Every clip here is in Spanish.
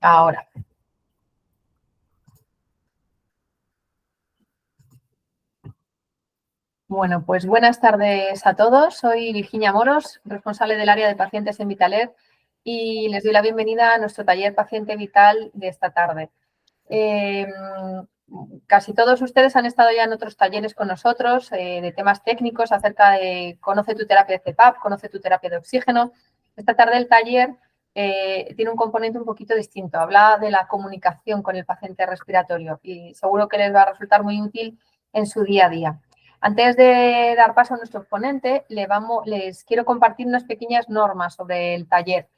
Ahora. Bueno, pues buenas tardes a todos. Soy Virginia Moros, responsable del área de pacientes en Vitaler, y les doy la bienvenida a nuestro taller Paciente Vital de esta tarde. Casi todos ustedes han estado ya en otros talleres con nosotros de temas técnicos acerca de conoce tu terapia de CPAP, conoce tu terapia de oxígeno. Esta tarde el taller tiene un componente un poquito distinto. Habla de la comunicación con el paciente respiratorio y seguro que les va a resultar muy útil en su día a día. Antes de dar paso a nuestro ponente, les quiero compartir unas pequeñas normas sobre el taller.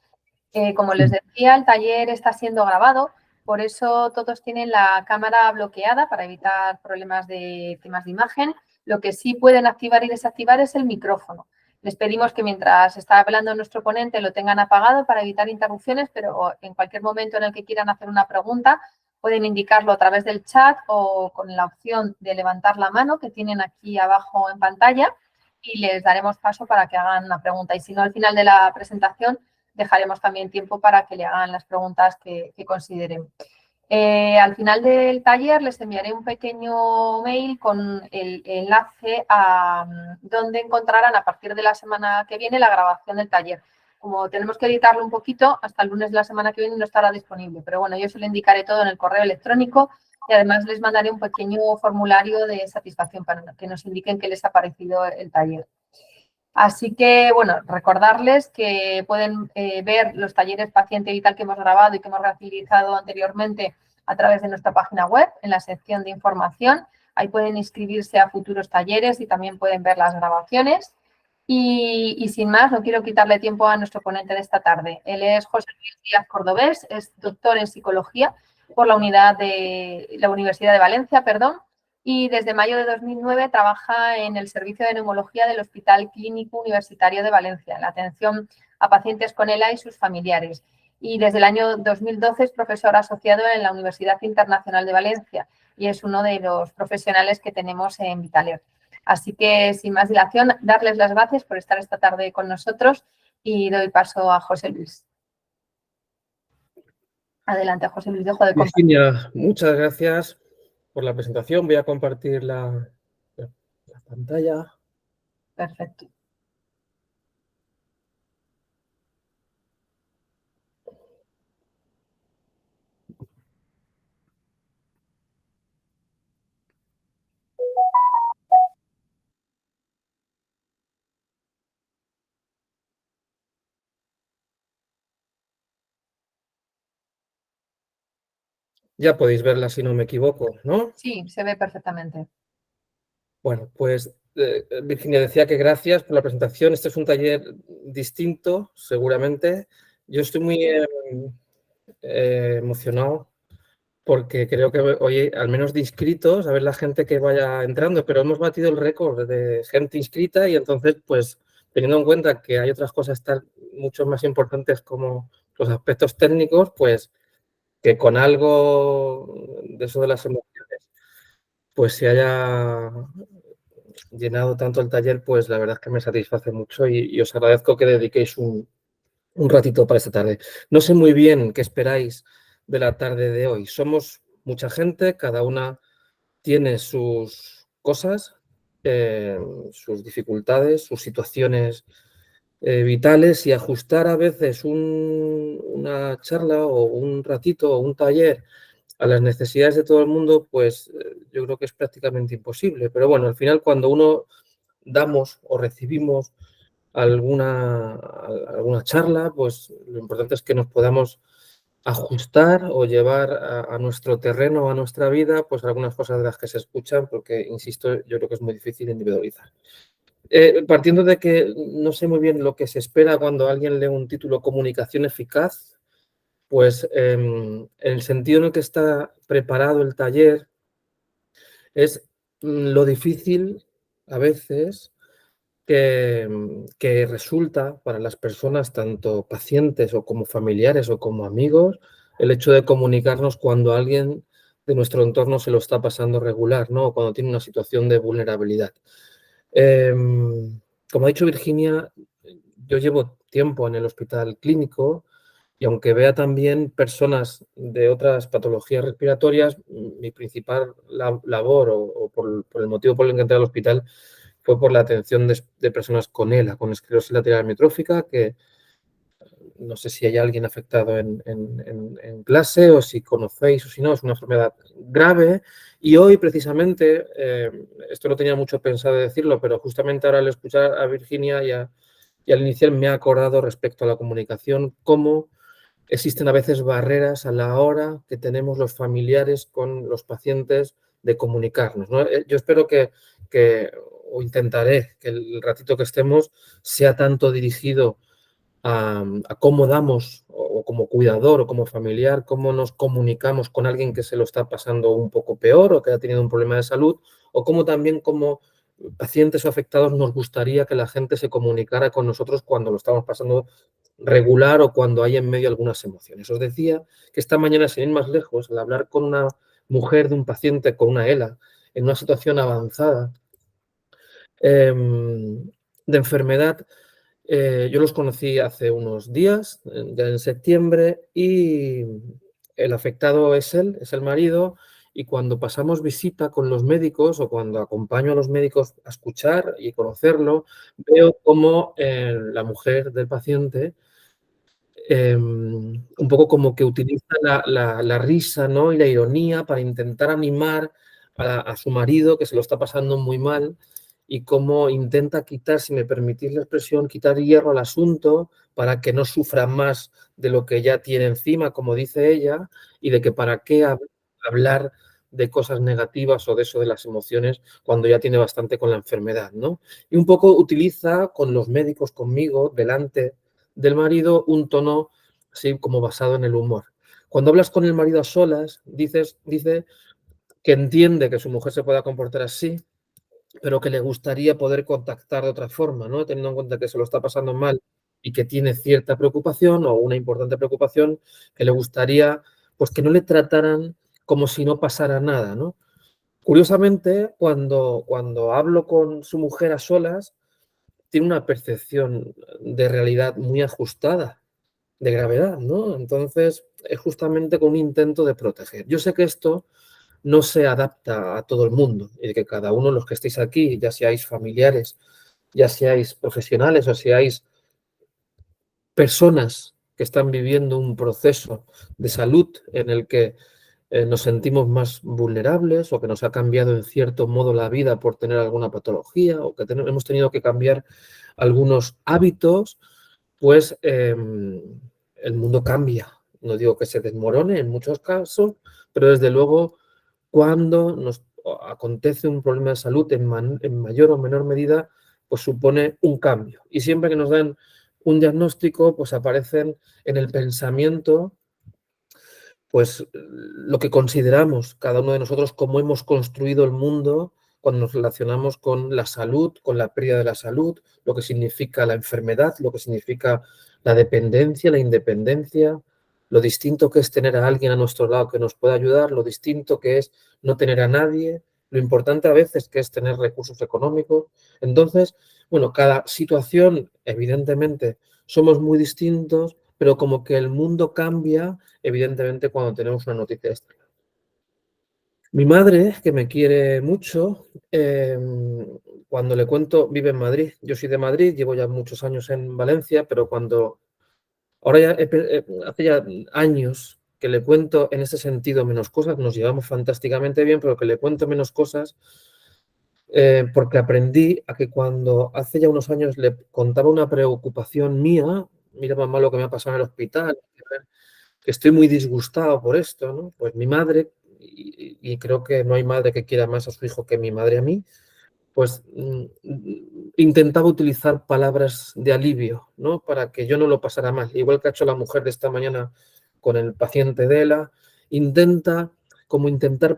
Como les decía, el taller está siendo grabado, por eso todos tienen la cámara bloqueada para evitar problemas de temas de imagen. Lo que sí pueden activar y desactivar es el micrófono. Les pedimos que mientras está hablando nuestro ponente lo tengan apagado para evitar interrupciones, pero en cualquier momento en el que quieran hacer una pregunta pueden indicarlo a través del chat o con la opción de levantar la mano que tienen aquí abajo en pantalla y les daremos paso para que hagan una pregunta. Y si no, al final de la presentación dejaremos también tiempo para que le hagan las preguntas que consideren. Al final del taller les enviaré un pequeño mail con el enlace a donde encontrarán a partir de la semana que viene la grabación del taller. Como tenemos que editarlo un poquito, hasta el lunes de la semana que viene no estará disponible, pero bueno, yo se lo indicaré todo en el correo electrónico y además les mandaré un pequeño formulario de satisfacción para que nos indiquen qué les ha parecido el taller. Así que, bueno, recordarles que pueden ver los talleres Paciente Vital que hemos grabado y que hemos realizado anteriormente a través de nuestra página web, en la sección de información. Ahí pueden inscribirse a futuros talleres y también pueden ver las grabaciones. Y sin más, no quiero quitarle tiempo a nuestro ponente de esta tarde. Él es José Luis Díaz Cordobés, es doctor en psicología por la Universidad de Valencia, y desde mayo de 2009 trabaja en el Servicio de Neumología del Hospital Clínico Universitario de Valencia, en la atención a pacientes con ELA y sus familiares. Y desde el año 2012 es profesor asociado en la Universidad Internacional de Valencia y es uno de los profesionales que tenemos en Vitaler. Así que, sin más dilación, darles las gracias por estar esta tarde con nosotros y doy paso a José Luis. Adelante, José Luis, dejo de compartir. Virginia, muchas gracias por la presentación. Voy a compartir la pantalla. Perfecto. Ya podéis verla si no me equivoco, ¿no? Sí, se ve perfectamente. Bueno, pues Virginia decía que gracias por la presentación. Este es un taller distinto, seguramente. Yo estoy muy emocionado porque creo que hoy, al menos de inscritos, a ver la gente que vaya entrando, pero hemos batido el récord de gente inscrita y entonces, pues, teniendo en cuenta que hay otras cosas tan mucho más importantes como los aspectos técnicos, pues, que con algo de eso de las emociones, pues se haya llenado tanto el taller, pues la verdad es que me satisface mucho y os agradezco que dediquéis un ratito para esta tarde. No sé muy bien qué esperáis de la tarde de hoy. Somos mucha gente, cada una tiene sus cosas, sus dificultades, sus situaciones vitales y ajustar a veces una charla o un ratito o un taller a las necesidades de todo el mundo, pues yo creo que es prácticamente imposible. Pero bueno, al final cuando uno damos o recibimos alguna charla, pues lo importante es que nos podamos ajustar o llevar a nuestro terreno, a nuestra vida, pues algunas cosas de las que se escuchan, porque, insisto, yo creo que es muy difícil individualizar. Partiendo de que no sé muy bien lo que se espera cuando alguien lee un título Comunicación eficaz, pues en el sentido en el que está preparado el taller es lo difícil a veces que resulta para las personas, tanto pacientes o como familiares o como amigos, el hecho de comunicarnos cuando alguien de nuestro entorno se lo está pasando regular, ¿no? O cuando tiene una situación de vulnerabilidad. Como ha dicho Virginia, yo llevo tiempo en el hospital clínico Y aunque vea también personas de otras patologías respiratorias, mi principal labor o por el motivo por el que entré al hospital fue por la atención de personas con ELA, con esclerosis lateral amiotrófica, que no sé si hay alguien afectado en clase o si conocéis o si no, es una enfermedad grave. Y hoy precisamente, esto no tenía mucho pensado decirlo, pero justamente ahora al escuchar a Virginia y al iniciar me he acordado respecto a la comunicación, cómo existen a veces barreras a la hora que tenemos los familiares con los pacientes de comunicarnos, ¿no? Yo espero o intentaré que el ratito que estemos sea tanto dirigido a cómo damos, o como cuidador o como familiar, cómo nos comunicamos con alguien que se lo está pasando un poco peor o que ha tenido un problema de salud, o cómo también como pacientes o afectados nos gustaría que la gente se comunicara con nosotros cuando lo estamos pasando regular o cuando hay en medio algunas emociones. Os decía que esta mañana, sin ir más lejos, al hablar con una mujer de un paciente con una ELA en una situación avanzada de enfermedad, yo los conocí hace unos días, ya en septiembre, y el afectado es él, es el marido, y cuando pasamos visita con los médicos o cuando acompaño a los médicos a escuchar y conocerlo, veo cómo la mujer del paciente un poco como que utiliza la risa, ¿no? Y la ironía para intentar animar a su marido, que se lo está pasando muy mal, y cómo intenta quitar, si me permitís la expresión, quitar hierro al asunto para que no sufra más de lo que ya tiene encima, como dice ella, y de que para qué hablar de cosas negativas o de eso de las emociones cuando ya tiene bastante con la enfermedad, ¿no? Y un poco utiliza con los médicos, conmigo, delante del marido, un tono así como basado en el humor. Cuando hablas con el marido a solas, dice que entiende que su mujer se pueda comportar así, pero que le gustaría poder contactar de otra forma, ¿no? Teniendo en cuenta que se lo está pasando mal y que tiene cierta preocupación o una importante preocupación, que le gustaría pues que no le trataran como si no pasara nada, ¿no? Curiosamente, cuando hablo con su mujer a solas, tiene una percepción de realidad muy ajustada, de gravedad, ¿no? Entonces, es justamente con un intento de proteger. Yo sé que esto no se adapta a todo el mundo y que cada uno de los que estéis aquí, ya seáis familiares, ya seáis profesionales o seáis personas que están viviendo un proceso de salud en el que nos sentimos más vulnerables o que nos ha cambiado en cierto modo la vida por tener alguna patología o que hemos tenido que cambiar algunos hábitos, pues el mundo cambia. No digo que se desmorone en muchos casos, pero desde luego cuando nos acontece un problema de salud en mayor o menor medida, pues supone un cambio. Y siempre que nos dan un diagnóstico, pues aparecen en el pensamiento pues lo que consideramos cada uno de nosotros, cómo hemos construido el mundo cuando nos relacionamos con la salud, con la pérdida de la salud, lo que significa la enfermedad, lo que significa la dependencia, la independencia, lo distinto que es tener a alguien a nuestro lado que nos pueda ayudar, lo distinto que es no tener a nadie, lo importante a veces que es tener recursos económicos. Entonces, bueno, cada situación, evidentemente, somos muy distintos, pero como que el mundo cambia evidentemente cuando tenemos una noticia extra. Mi madre, que me quiere mucho, cuando le cuento, vive en Madrid. Yo soy de Madrid, llevo ya muchos años en Valencia, pero ahora ya, hace ya años que le cuento en ese sentido menos cosas, nos llevamos fantásticamente bien, pero que le cuento menos cosas, porque aprendí a que cuando hace ya unos años le contaba una preocupación mía, mira mamá lo que me ha pasado en el hospital, que estoy muy disgustado por esto, ¿no? Pues mi madre, y creo que no hay madre que quiera más a su hijo que mi madre a mí, pues intentaba utilizar palabras de alivio, ¿no? Para que yo no lo pasara mal. Igual que ha hecho la mujer de esta mañana con el paciente de ELA, intentar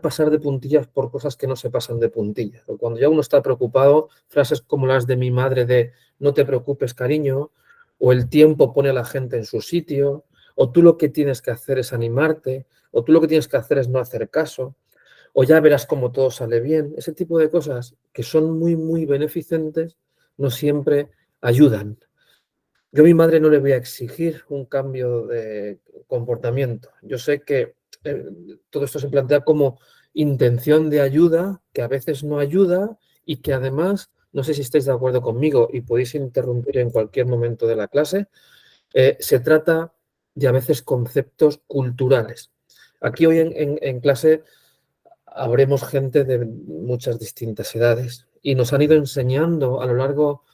pasar de puntillas por cosas que no se pasan de puntillas. O cuando ya uno está preocupado, frases como las de mi madre de no te preocupes, cariño, o el tiempo pone a la gente en su sitio, o tú lo que tienes que hacer es animarte, o tú lo que tienes que hacer es no hacer caso, o ya verás cómo todo sale bien. Ese tipo de cosas que son muy, muy beneficentes no siempre ayudan. Yo a mi madre no le voy a exigir un cambio de comportamiento. Yo sé que eh, todo esto se plantea como intención de ayuda, que a veces no ayuda y que además, no sé si estáis de acuerdo conmigo y podéis interrumpir en cualquier momento de la clase, se trata de a veces conceptos culturales. Aquí hoy en clase habremos gente de muchas distintas edades y nos han ido enseñando a lo largo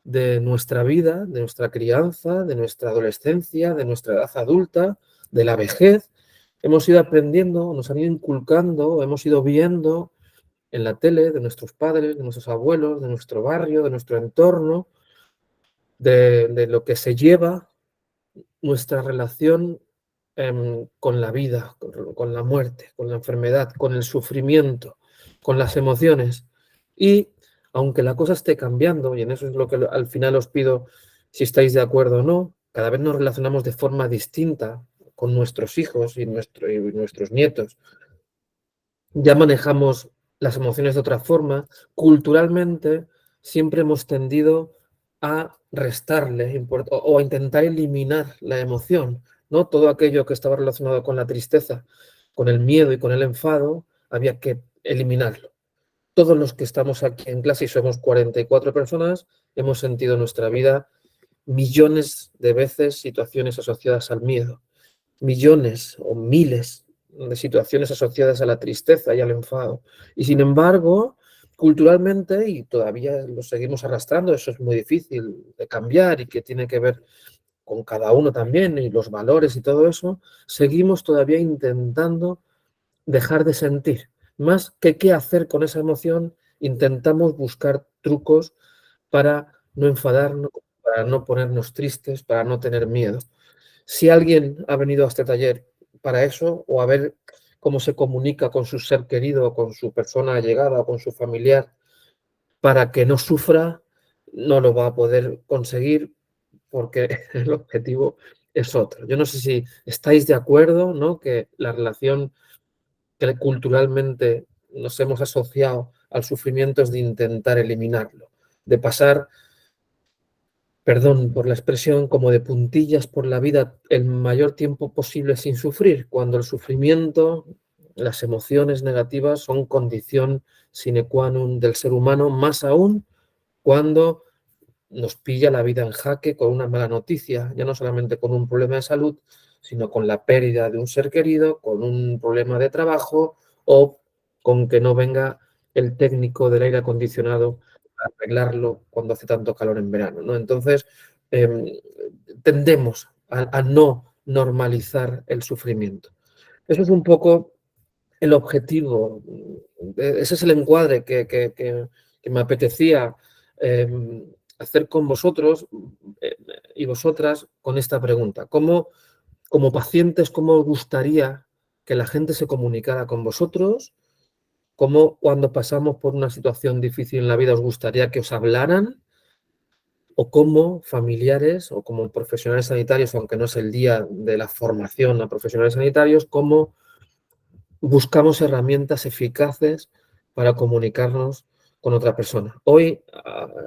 de nuestra vida, de nuestra crianza, de nuestra adolescencia, de nuestra edad adulta, de la vejez. Hemos ido aprendiendo, nos han ido inculcando, hemos ido viendo en la tele de nuestros padres, de nuestros abuelos, de nuestro barrio, de nuestro entorno, de lo que se lleva nuestra relación con la vida, con la muerte, con la enfermedad, con el sufrimiento, con las emociones. Y aunque la cosa esté cambiando, y en eso es lo que al final os pido si estáis de acuerdo o no, cada vez nos relacionamos de forma distinta con nuestros hijos y nuestros nietos. Ya manejamos las emociones de otra forma. Culturalmente siempre hemos tendido a restarle o a intentar eliminar la emoción, ¿no? Todo aquello que estaba relacionado con la tristeza, con el miedo y con el enfado, había que eliminarlo. Todos los que estamos aquí en clase, y somos 44 personas, hemos sentido en nuestra vida millones de veces situaciones asociadas al miedo, millones o miles de situaciones asociadas a la tristeza y al enfado. Y sin embargo, culturalmente, y todavía lo seguimos arrastrando, eso es muy difícil de cambiar y que tiene que ver con cada uno también y los valores y todo eso, seguimos todavía intentando dejar de sentir. Más que qué hacer con esa emoción, intentamos buscar trucos para no enfadarnos, para no ponernos tristes, para no tener miedo. Si alguien ha venido a este taller para eso, o a ver cómo se comunica con su ser querido, con su persona allegada o con su familiar, para que no sufra, no lo va a poder conseguir porque el objetivo es otro. Yo no sé si estáis de acuerdo, ¿no? Que la relación que culturalmente nos hemos asociado al sufrimiento es de intentar eliminarlo, de pasar, perdón por la expresión, como de puntillas por la vida el mayor tiempo posible sin sufrir, cuando el sufrimiento, las emociones negativas son condición sine qua non del ser humano, más aún cuando nos pilla la vida en jaque con una mala noticia, ya no solamente con un problema de salud, sino con la pérdida de un ser querido, con un problema de trabajo o con que no venga el técnico del aire acondicionado a arreglarlo cuando hace tanto calor en verano, ¿no? Entonces, tendemos a no normalizar el sufrimiento. Eso es un poco el objetivo, ese es el encuadre que me apetecía hacer con vosotros y vosotras con esta pregunta. ¿Cómo, como pacientes, cómo os gustaría que la gente se comunicara con vosotros? ¿Cómo cuando pasamos por una situación difícil en la vida os gustaría que os hablaran? ¿O como familiares o como profesionales sanitarios, aunque no es el día de la formación a profesionales sanitarios, cómo buscamos herramientas eficaces para comunicarnos con otra persona? Hoy,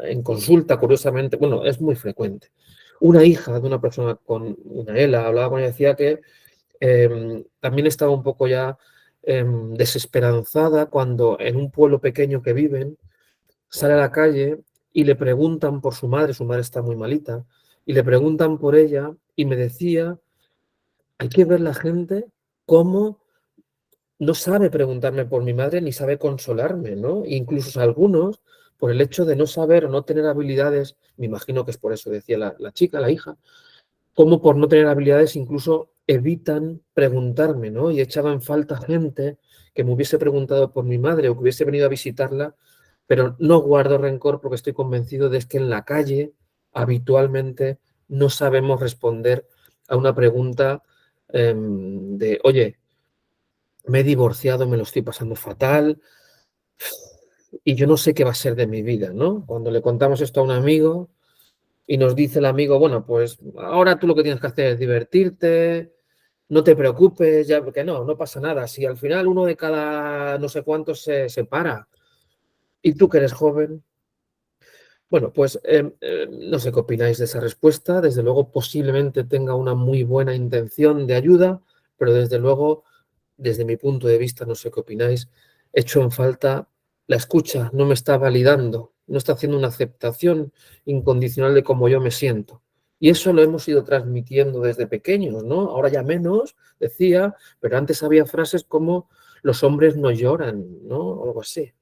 en consulta, curiosamente, bueno, es muy frecuente. Una hija de una persona con una ELA hablaba con ella y decía que también estaba un poco ya desesperanzada cuando en un pueblo pequeño que viven sale a la calle y le preguntan por su madre está muy malita, y le preguntan por ella y me decía, hay que ver la gente cómo no sabe preguntarme por mi madre ni sabe consolarme, ¿no? Incluso algunos, por el hecho de no saber o no tener habilidades, me imagino que es por eso, decía la chica, la hija, como por no tener habilidades incluso evitan preguntarme, ¿no? Y echaba en falta gente que me hubiese preguntado por mi madre o que hubiese venido a visitarla, pero no guardo rencor porque estoy convencido de que en la calle habitualmente no sabemos responder a una pregunta de, oye, me he divorciado, me lo estoy pasando fatal y yo no sé qué va a ser de mi vida, ¿no? Cuando le contamos esto a un amigo y nos dice el amigo, bueno, pues ahora tú lo que tienes que hacer es divertirte, no te preocupes, ya, porque no pasa nada. Si al final uno de cada no sé cuántos se separa y tú que eres joven, Bueno, pues no sé qué opináis de esa respuesta. Desde luego, posiblemente tenga una muy buena intención de ayuda, pero desde luego, desde mi punto de vista, no sé qué opináis, echo en falta la escucha, no me está validando, no está haciendo una aceptación incondicional de cómo yo me siento. Y eso lo hemos ido transmitiendo desde pequeños, ¿no? Ahora ya menos, decía, pero antes había frases como los hombres no lloran, ¿no? O algo así.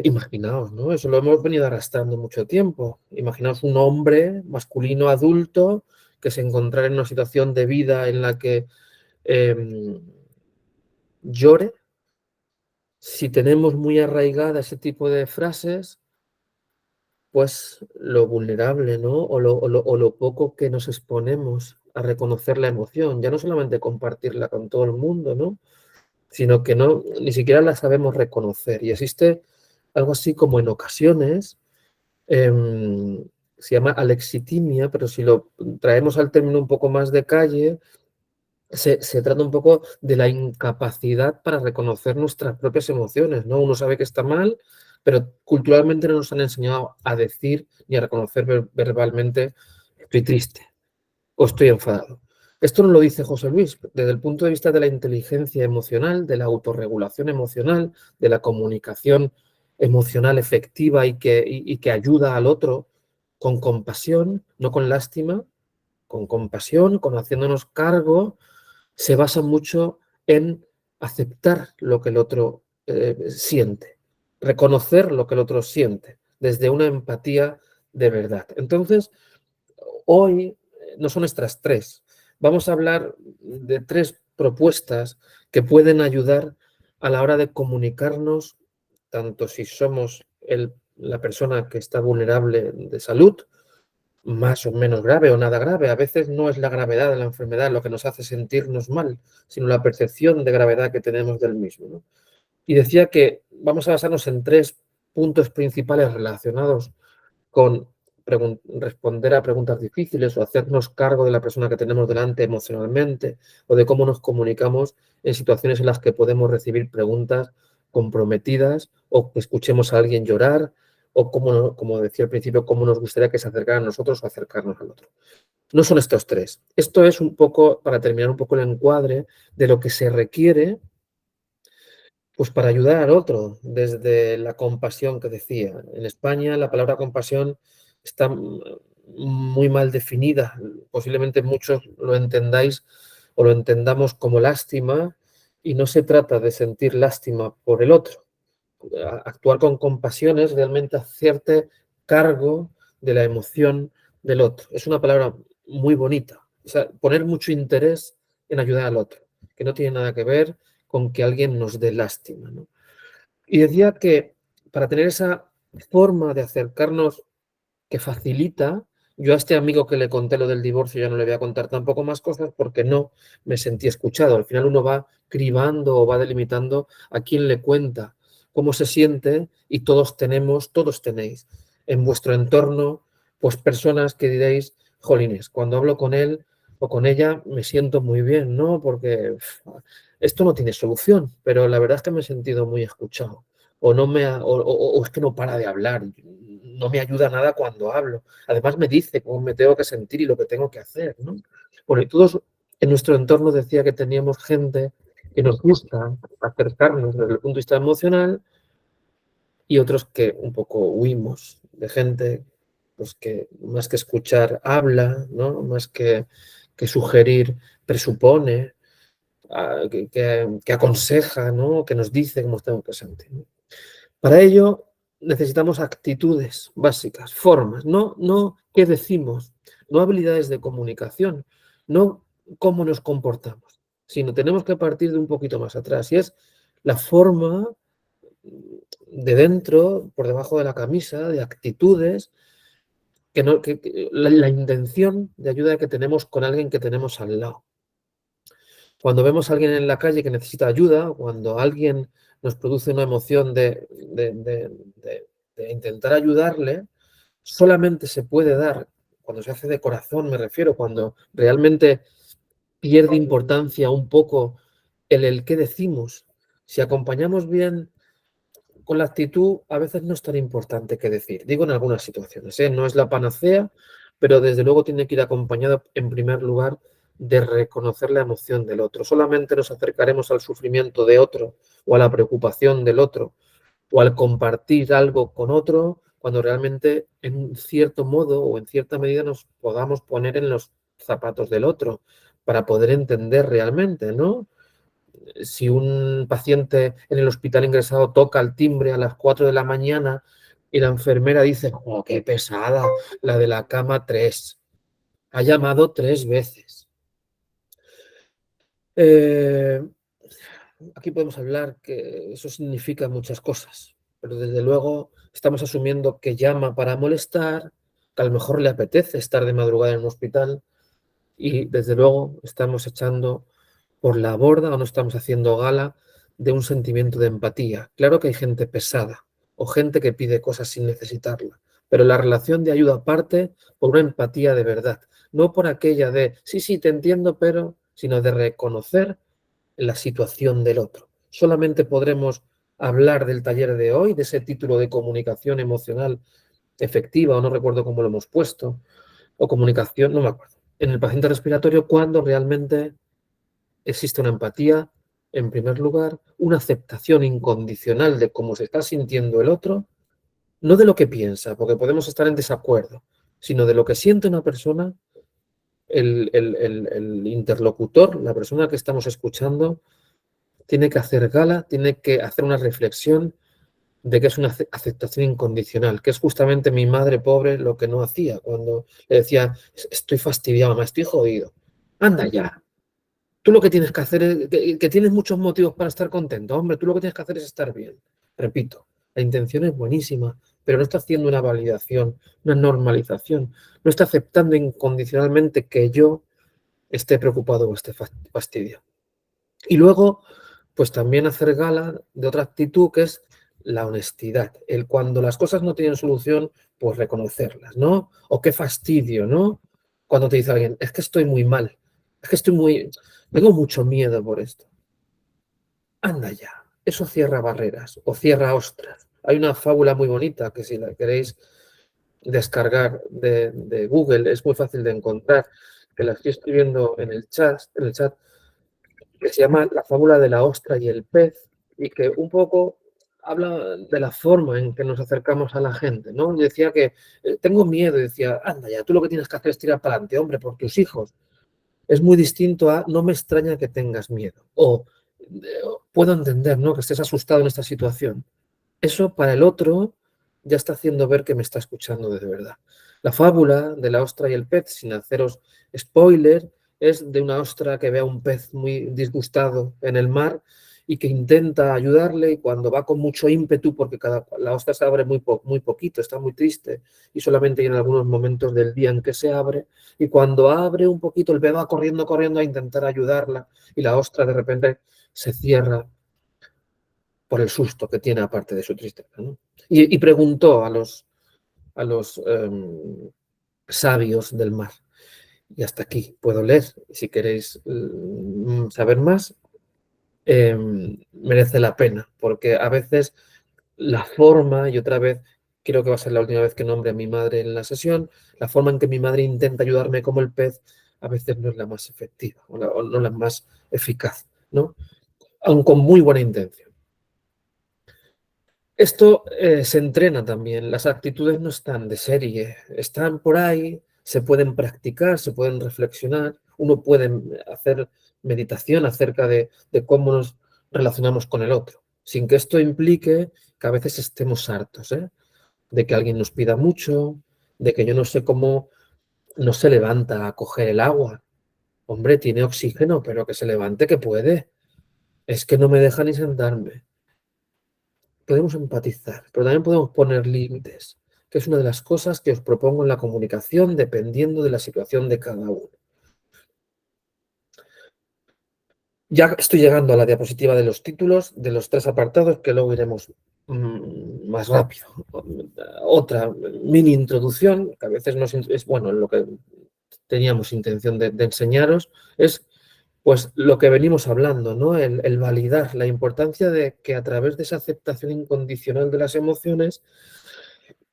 Imaginaos, ¿no? Eso lo hemos venido arrastrando mucho tiempo. Imaginaos un hombre masculino adulto que se encontrara en una situación de vida en la que llore. Si tenemos muy arraigada ese tipo de frases, pues lo vulnerable, ¿no? O lo poco que nos exponemos a reconocer la emoción, ya no solamente compartirla con todo el mundo, ¿no? Sino que no, ni siquiera la sabemos reconocer. Y existe algo así como en ocasiones se llama alexitimia, pero si lo traemos al término un poco más de calle, se trata un poco de la incapacidad para reconocer nuestras propias emociones, ¿no? Uno sabe que está mal, pero culturalmente no nos han enseñado a decir ni a reconocer verbalmente estoy triste o estoy enfadado. Esto no lo dice José Luis, desde el punto de vista de la inteligencia emocional, de la autorregulación emocional, de la comunicación emocional efectiva y que ayuda al otro con compasión, no con lástima, con compasión, con haciéndonos cargo, se basa mucho en aceptar lo que el otro siente, reconocer lo que el otro siente, desde una empatía de verdad. Entonces, hoy no son estas tres. Vamos a hablar de tres propuestas que pueden ayudar a la hora de comunicarnos, tanto si somos la persona que está vulnerable de salud, más o menos grave o nada grave. A veces no es la gravedad de la enfermedad lo que nos hace sentirnos mal, sino la percepción de gravedad que tenemos del mismo, ¿no? Y decía que vamos a basarnos en tres puntos principales relacionados con responder a preguntas difíciles o hacernos cargo de la persona que tenemos delante emocionalmente o de cómo nos comunicamos en situaciones en las que podemos recibir preguntas comprometidas o que escuchemos a alguien llorar o como decía al principio, cómo nos gustaría que se acercaran a nosotros o acercarnos al otro. No son estos tres. Esto es un poco, para terminar un poco el encuadre de lo que se requiere pues para ayudar al otro, desde la compasión que decía. En España la palabra compasión está muy mal definida. Posiblemente muchos lo entendáis o lo entendamos como lástima y no se trata de sentir lástima por el otro. Actuar con compasión es realmente hacerte cargo de la emoción del otro. Es una palabra muy bonita. O sea, poner mucho interés en ayudar al otro, que no tiene nada que ver con que alguien nos dé lástima, ¿no? Y decía que para tener esa forma de acercarnos que facilita, yo a este amigo que le conté lo del divorcio ya no le voy a contar tampoco más cosas porque no me sentí escuchado. Al final uno va cribando o va delimitando a quién le cuenta cómo se siente y todos tenéis en vuestro entorno pues personas que diréis, jolines, cuando hablo con él o con ella me siento muy bien, ¿no? Porque esto no tiene solución, pero la verdad es que me he sentido muy escuchado o, no me ha- o es que no para de hablar, no me ayuda nada cuando hablo. Además me dice cómo me tengo que sentir y lo que tengo que hacer, ¿no? Bueno, y todos en nuestro entorno decía que teníamos gente que nos gusta acercarnos desde el punto de vista emocional y otros que un poco huimos de gente pues que más que escuchar habla, ¿no? Más que sugerir presupone, que aconseja, ¿no? Que nos dice cómo tengo que sentir, ¿no? Para ello necesitamos actitudes básicas, formas, no qué decimos, no habilidades de comunicación, no cómo nos comportamos, sino tenemos que partir de un poquito más atrás y es la forma de dentro, por debajo de la camisa, de actitudes, la intención de ayuda que tenemos con alguien que tenemos al lado. Cuando vemos a alguien en la calle que necesita ayuda, cuando alguien nos produce una emoción de intentar ayudarle, solamente se puede dar cuando se hace de corazón, me refiero, cuando realmente pierde importancia un poco el qué decimos. Si acompañamos bien con la actitud a veces no es tan importante que decir. Digo en algunas situaciones, ¿eh? No es la panacea, pero desde luego tiene que ir acompañado en primer lugar de reconocer la emoción del otro. Solamente nos acercaremos al sufrimiento de otro o a la preocupación del otro o al compartir algo con otro cuando realmente en cierto modo o en cierta medida nos podamos poner en los zapatos del otro para poder entender realmente, ¿no? Si un paciente en el hospital ingresado toca el timbre a las 4 de la mañana y la enfermera dice, oh, qué pesada, la de la cama 3, ha llamado 3 veces. Aquí podemos hablar que eso significa muchas cosas, pero desde luego estamos asumiendo que llama para molestar, que a lo mejor le apetece estar de madrugada en un hospital y desde luego estamos echando por la borda o no estamos haciendo gala de un sentimiento de empatía. Claro que hay gente pesada o gente que pide cosas sin necesitarla, pero la relación de ayuda parte por una empatía de verdad, no por aquella de sí, sí, te entiendo, pero, sino de reconocer la situación del otro. Solamente podremos hablar del taller de hoy, de ese título de comunicación emocional efectiva, o no recuerdo cómo lo hemos puesto, o comunicación, no me acuerdo, en el paciente respiratorio, cuando realmente existe una empatía, en primer lugar, una aceptación incondicional de cómo se está sintiendo el otro, no de lo que piensa, porque podemos estar en desacuerdo, sino de lo que siente una persona, el interlocutor, la persona que estamos escuchando, tiene que hacer gala, tiene que hacer una reflexión de que es una aceptación incondicional, que es justamente mi madre pobre lo que no hacía cuando le decía, estoy fastidiado, me estoy jodido. Anda ya. Tú lo que tienes que hacer es, que tienes muchos motivos para estar contento, hombre, tú lo que tienes que hacer es estar bien. Repito, la intención es buenísima, pero no está haciendo una validación, una normalización, no está aceptando incondicionalmente que yo esté preocupado o esté fastidiado. Y luego, pues también hacer gala de otra actitud que es la honestidad. El cuando las cosas no tienen solución, pues reconocerlas, ¿no? O qué fastidio, ¿no? Cuando te dice alguien, es que estoy muy mal, es que tengo mucho miedo por esto. Anda ya, eso cierra barreras o cierra ostras. Hay una fábula muy bonita que si la queréis descargar de Google es muy fácil de encontrar, que la estoy escribiendo en el chat, que se llama La fábula de la ostra y el pez, y que un poco habla de la forma en que nos acercamos a la gente, ¿no? Yo decía que tengo miedo, y decía, anda ya, tú lo que tienes que hacer es tirar para adelante, hombre, por tus hijos. Es muy distinto a, no me extraña que tengas miedo, o puedo entender, ¿no?, que estés asustado en esta situación. Eso para el otro ya está haciendo ver que me está escuchando de verdad. La fábula de la ostra y el pez, sin haceros spoiler, es de una ostra que ve a un pez muy disgustado en el mar y que intenta ayudarle y cuando va con mucho ímpetu, porque la ostra se abre muy poquito, está muy triste y solamente hay en algunos momentos del día en que se abre, y cuando abre un poquito el pez va corriendo a intentar ayudarla y la ostra de repente se cierra por el susto que tiene aparte de su tristeza, ¿no? Y preguntó a los sabios del mar. Y hasta aquí puedo leer. Si queréis saber más, merece la pena, porque a veces la forma, y otra vez creo que va a ser la última vez que nombre a mi madre en la sesión, la forma en que mi madre intenta ayudarme como el pez, a veces no es la más efectiva o no la más eficaz, ¿no? Aun con muy buena intención. Esto se entrena también, las actitudes no están de serie, están por ahí, se pueden practicar, se pueden reflexionar, uno puede hacer meditación acerca de cómo nos relacionamos con el otro, sin que esto implique que a veces estemos hartos, ¿eh?, de que alguien nos pida mucho, de que yo no sé cómo no se levanta a coger el agua. Hombre, tiene oxígeno, pero que se levante que puede. Es que no me deja ni sentarme. Podemos empatizar, pero también podemos poner límites, que es una de las cosas que os propongo en la comunicación dependiendo de la situación de cada uno. Ya estoy llegando a la diapositiva de los títulos de los 3 apartados que luego iremos más rápido. Otra mini introducción, que a veces es bueno, lo que teníamos intención de enseñaros, es Pues lo que venimos hablando, ¿no? El validar, la importancia de que a través de esa aceptación incondicional de las emociones,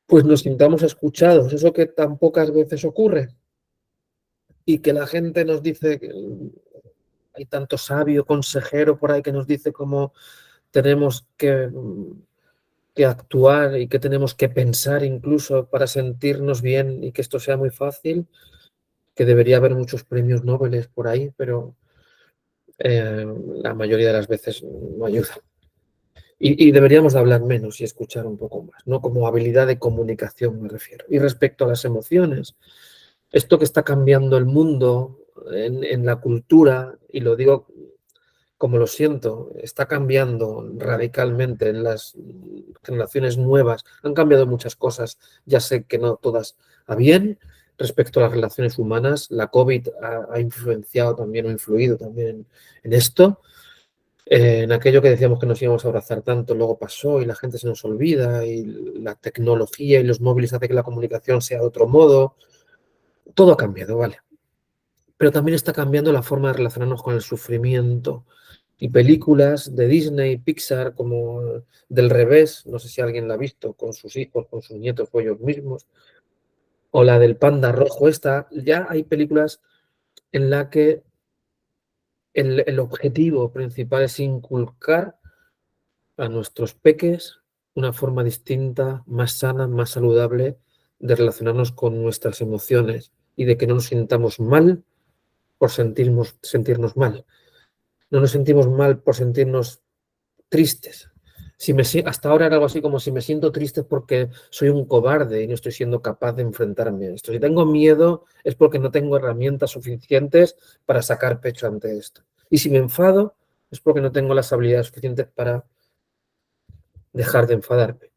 pues nos sintamos escuchados, eso que tan pocas veces ocurre y que la gente nos dice, hay tanto sabio consejero por ahí que nos dice cómo tenemos que actuar y que tenemos que pensar incluso para sentirnos bien y que esto sea muy fácil, que debería haber muchos premios Nobel por ahí, pero la mayoría de las veces no ayuda. Y deberíamos de hablar menos y escuchar un poco más, ¿no? Como habilidad de comunicación me refiero. Y respecto a las emociones, esto que está cambiando el mundo en la cultura, y lo digo como lo siento, está cambiando radicalmente en las generaciones nuevas. Han cambiado muchas cosas, ya sé que no todas a bien. Respecto a las relaciones humanas, la COVID ha influenciado también o influido también en esto. En aquello que decíamos que nos íbamos a abrazar tanto, luego pasó y la gente se nos olvida y la tecnología y los móviles hace que la comunicación sea de otro modo. Todo ha cambiado, vale. Pero también está cambiando la forma de relacionarnos con el sufrimiento. Y películas de Disney, Pixar, como Del Revés, no sé si alguien la ha visto, con sus hijos, con sus nietos o ellos mismos, o la del Panda Rojo, ya hay películas en la que el objetivo principal es inculcar a nuestros peques una forma distinta, más sana, más saludable de relacionarnos con nuestras emociones y de que no nos sintamos mal por sentirnos mal. No nos sentimos mal por sentirnos tristes. Hasta ahora era algo así como si me siento triste porque soy un cobarde y no estoy siendo capaz de enfrentarme a esto. Si tengo miedo es porque no tengo herramientas suficientes para sacar pecho ante esto. Y si me enfado es porque no tengo las habilidades suficientes para dejar de enfadarme.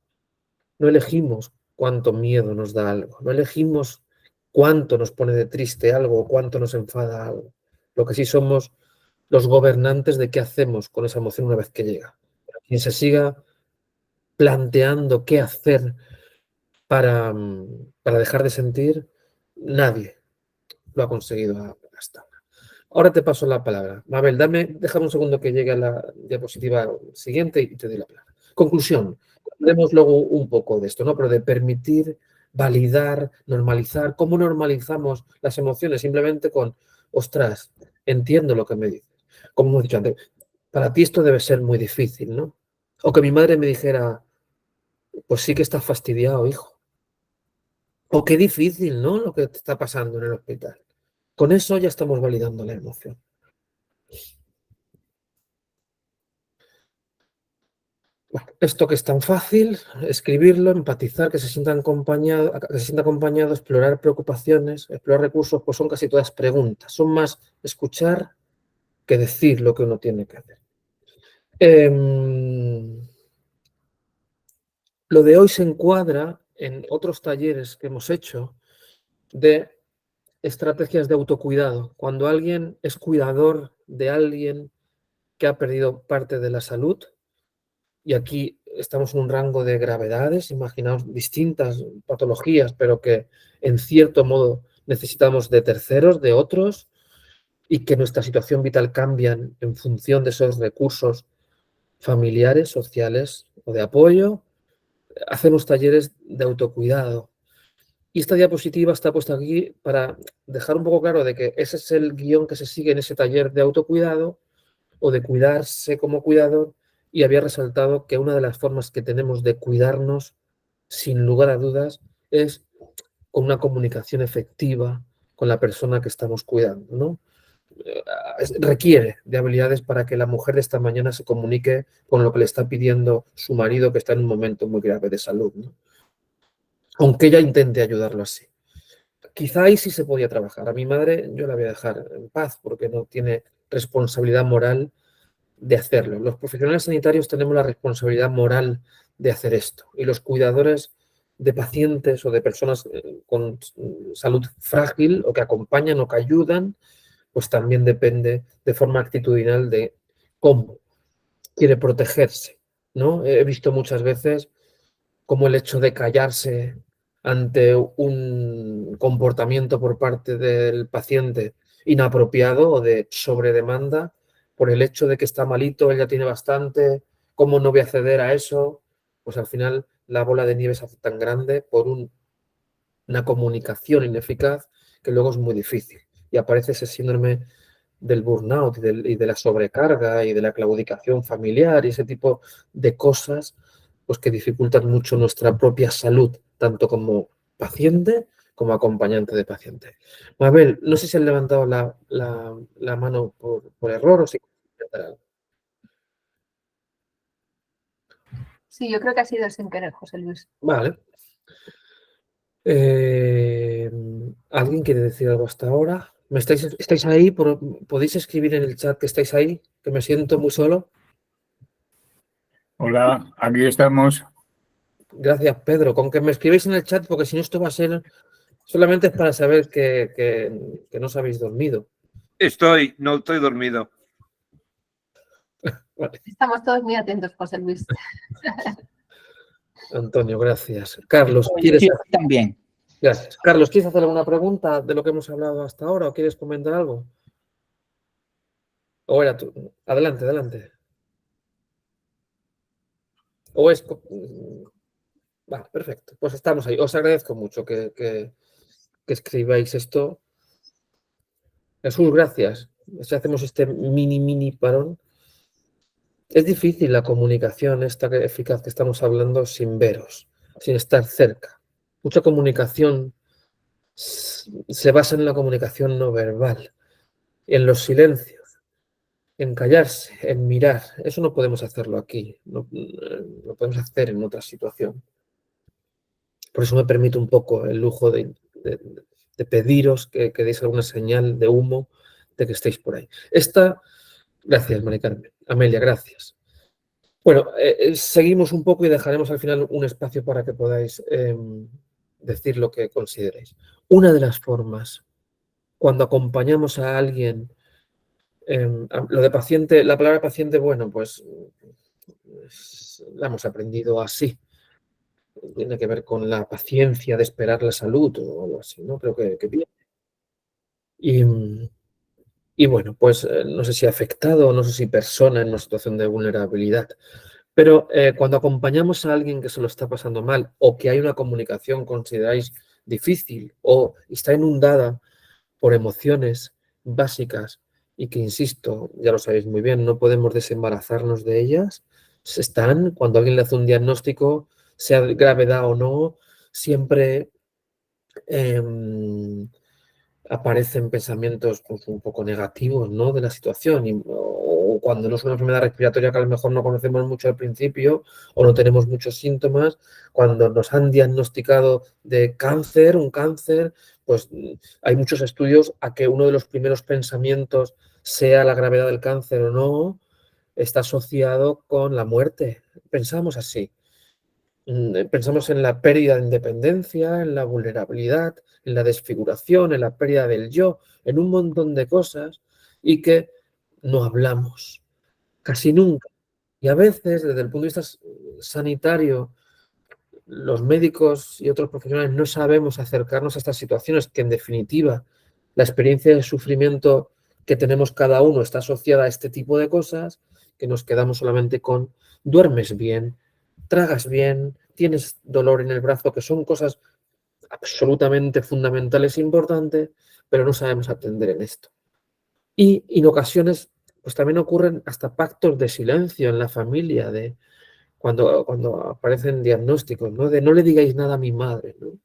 No elegimos cuánto miedo nos da algo, no elegimos cuánto nos pone de triste algo o cuánto nos enfada algo. Lo que sí somos los gobernantes de qué hacemos con esa emoción una vez que llega. Quien se siga planteando qué hacer para dejar de sentir, nadie lo ha conseguido hasta ahora. Ahora te paso la palabra. Mabel, déjame un segundo que llegue a la diapositiva siguiente y te doy la palabra. Conclusión. Hablemos luego un poco de esto, ¿no? Pero de permitir, validar, normalizar. ¿Cómo normalizamos las emociones? Simplemente con, ostras, entiendo lo que me dices. Como hemos dicho antes, para ti esto debe ser muy difícil, ¿no? O que mi madre me dijera, pues sí que estás fastidiado, hijo. O qué difícil, ¿no? Lo que te está pasando en el hospital. Con eso ya estamos validando la emoción. Bueno, esto que es tan fácil, escribirlo, empatizar, que se sienta acompañado, explorar preocupaciones, explorar recursos, pues son casi todas preguntas. Son más escuchar que decir lo que uno tiene que hacer. Lo de hoy se encuadra en otros talleres que hemos hecho de estrategias de autocuidado. Cuando alguien es cuidador de alguien que ha perdido parte de la salud, y aquí estamos en un rango de gravedades, imaginaos distintas patologías, pero que en cierto modo necesitamos de terceros, de otros, y que nuestra situación vital cambia en función de esos recursos familiares, sociales o de apoyo. Hacemos talleres de autocuidado. Y esta diapositiva está puesta aquí para dejar un poco claro de que ese es el guión que se sigue en ese taller de autocuidado o de cuidarse como cuidador, y había resaltado que una de las formas que tenemos de cuidarnos, sin lugar a dudas, es con una comunicación efectiva con la persona que estamos cuidando, ¿no? Requiere de habilidades para que la mujer de esta mañana se comunique con lo que le está pidiendo su marido, que está en un momento muy grave de salud, ¿no? Aunque ella intente ayudarlo así. Quizá ahí sí se podía trabajar. A mi madre yo la voy a dejar en paz porque no tiene responsabilidad moral de hacerlo. Los profesionales sanitarios tenemos la responsabilidad moral de hacer esto, y los cuidadores de pacientes o de personas con salud frágil o que acompañan o que ayudan, pues también depende de forma actitudinal de cómo quiere protegerse, ¿no? He visto muchas veces cómo el hecho de callarse ante un comportamiento por parte del paciente inapropiado o de sobredemanda por el hecho de que está malito, él ya tiene bastante, ¿cómo no voy a ceder a eso? Pues al final la bola de nieve se hace tan grande por una comunicación ineficaz que luego es muy difícil. Y aparece ese síndrome del burnout y de la sobrecarga y de la claudicación familiar y ese tipo de cosas pues que dificultan mucho nuestra propia salud, tanto como paciente como acompañante de paciente. Mabel, no sé si has levantado la mano por error o si... Sí, yo creo que ha sido sin querer, José Luis. Vale. ¿Alguien quiere decir algo hasta ahora? ¿Estáis ahí? ¿Podéis escribir en el chat que estáis ahí? Que me siento muy solo. Hola, aquí estamos. Gracias, Pedro. Con que me escribáis en el chat, porque si no esto va a ser... Solamente es para saber que no os habéis dormido. No estoy dormido. Vale. Estamos todos muy atentos, José Luis. Antonio, gracias. Carlos, Yo ¿quieres estoy aquí también. Gracias. Carlos, ¿quieres hacer alguna pregunta de lo que hemos hablado hasta ahora o quieres comentar algo? O era tú. Adelante, adelante. O es... Vale, perfecto. Pues estamos ahí. Os agradezco mucho que escribáis esto. Jesús, gracias. Si hacemos este mini parón. Es difícil la comunicación esta eficaz que estamos hablando sin veros, sin estar cerca. Mucha comunicación se basa en la comunicación no verbal, en los silencios, en callarse, en mirar. Eso no podemos hacerlo aquí, no, lo podemos hacer en otra situación. Por eso me permito un poco el lujo de pediros que deis alguna señal de humo de que estéis por ahí. Gracias, Mari Carmen. Amelia, gracias. Bueno, seguimos un poco y dejaremos al final un espacio para que podáis decir lo que consideréis. Una de las formas, cuando acompañamos a alguien, lo de paciente, la palabra paciente, bueno, pues la hemos aprendido así. Tiene que ver con la paciencia de esperar la salud o algo así, ¿no? Creo que bien. Y bueno, pues no sé si afectado o no sé si persona en una situación de vulnerabilidad. Pero cuando acompañamos a alguien que se lo está pasando mal o que hay una comunicación consideráis difícil o está inundada por emociones básicas y que, insisto, ya lo sabéis muy bien, no podemos desembarazarnos de ellas, están, cuando alguien le hace un diagnóstico, sea de gravedad o no, siempre aparecen pensamientos pues, un poco negativos, ¿no?, de la situación o cuando no es una enfermedad respiratoria que a lo mejor no conocemos mucho al principio o no tenemos muchos síntomas, cuando nos han diagnosticado de cáncer, un cáncer, pues hay muchos estudios a que uno de los primeros pensamientos, sea la gravedad del cáncer o no, está asociado con la muerte. Pensamos así. Pensamos en la pérdida de independencia, en la vulnerabilidad, en la desfiguración, en la pérdida del yo, en un montón de cosas y que no hablamos casi nunca. Y a veces, desde el punto de vista sanitario, los médicos y otros profesionales no sabemos acercarnos a estas situaciones que, en definitiva, la experiencia de sufrimiento que tenemos cada uno está asociada a este tipo de cosas, que nos quedamos solamente con duermes bien, tragas bien, tienes dolor en el brazo, que son cosas absolutamente fundamentales e importantes, pero no sabemos atender en esto. Y en ocasiones, pues también ocurren hasta pactos de silencio en la familia, de cuando aparecen diagnósticos, ¿no? De no le digáis nada a mi madre, ¿no?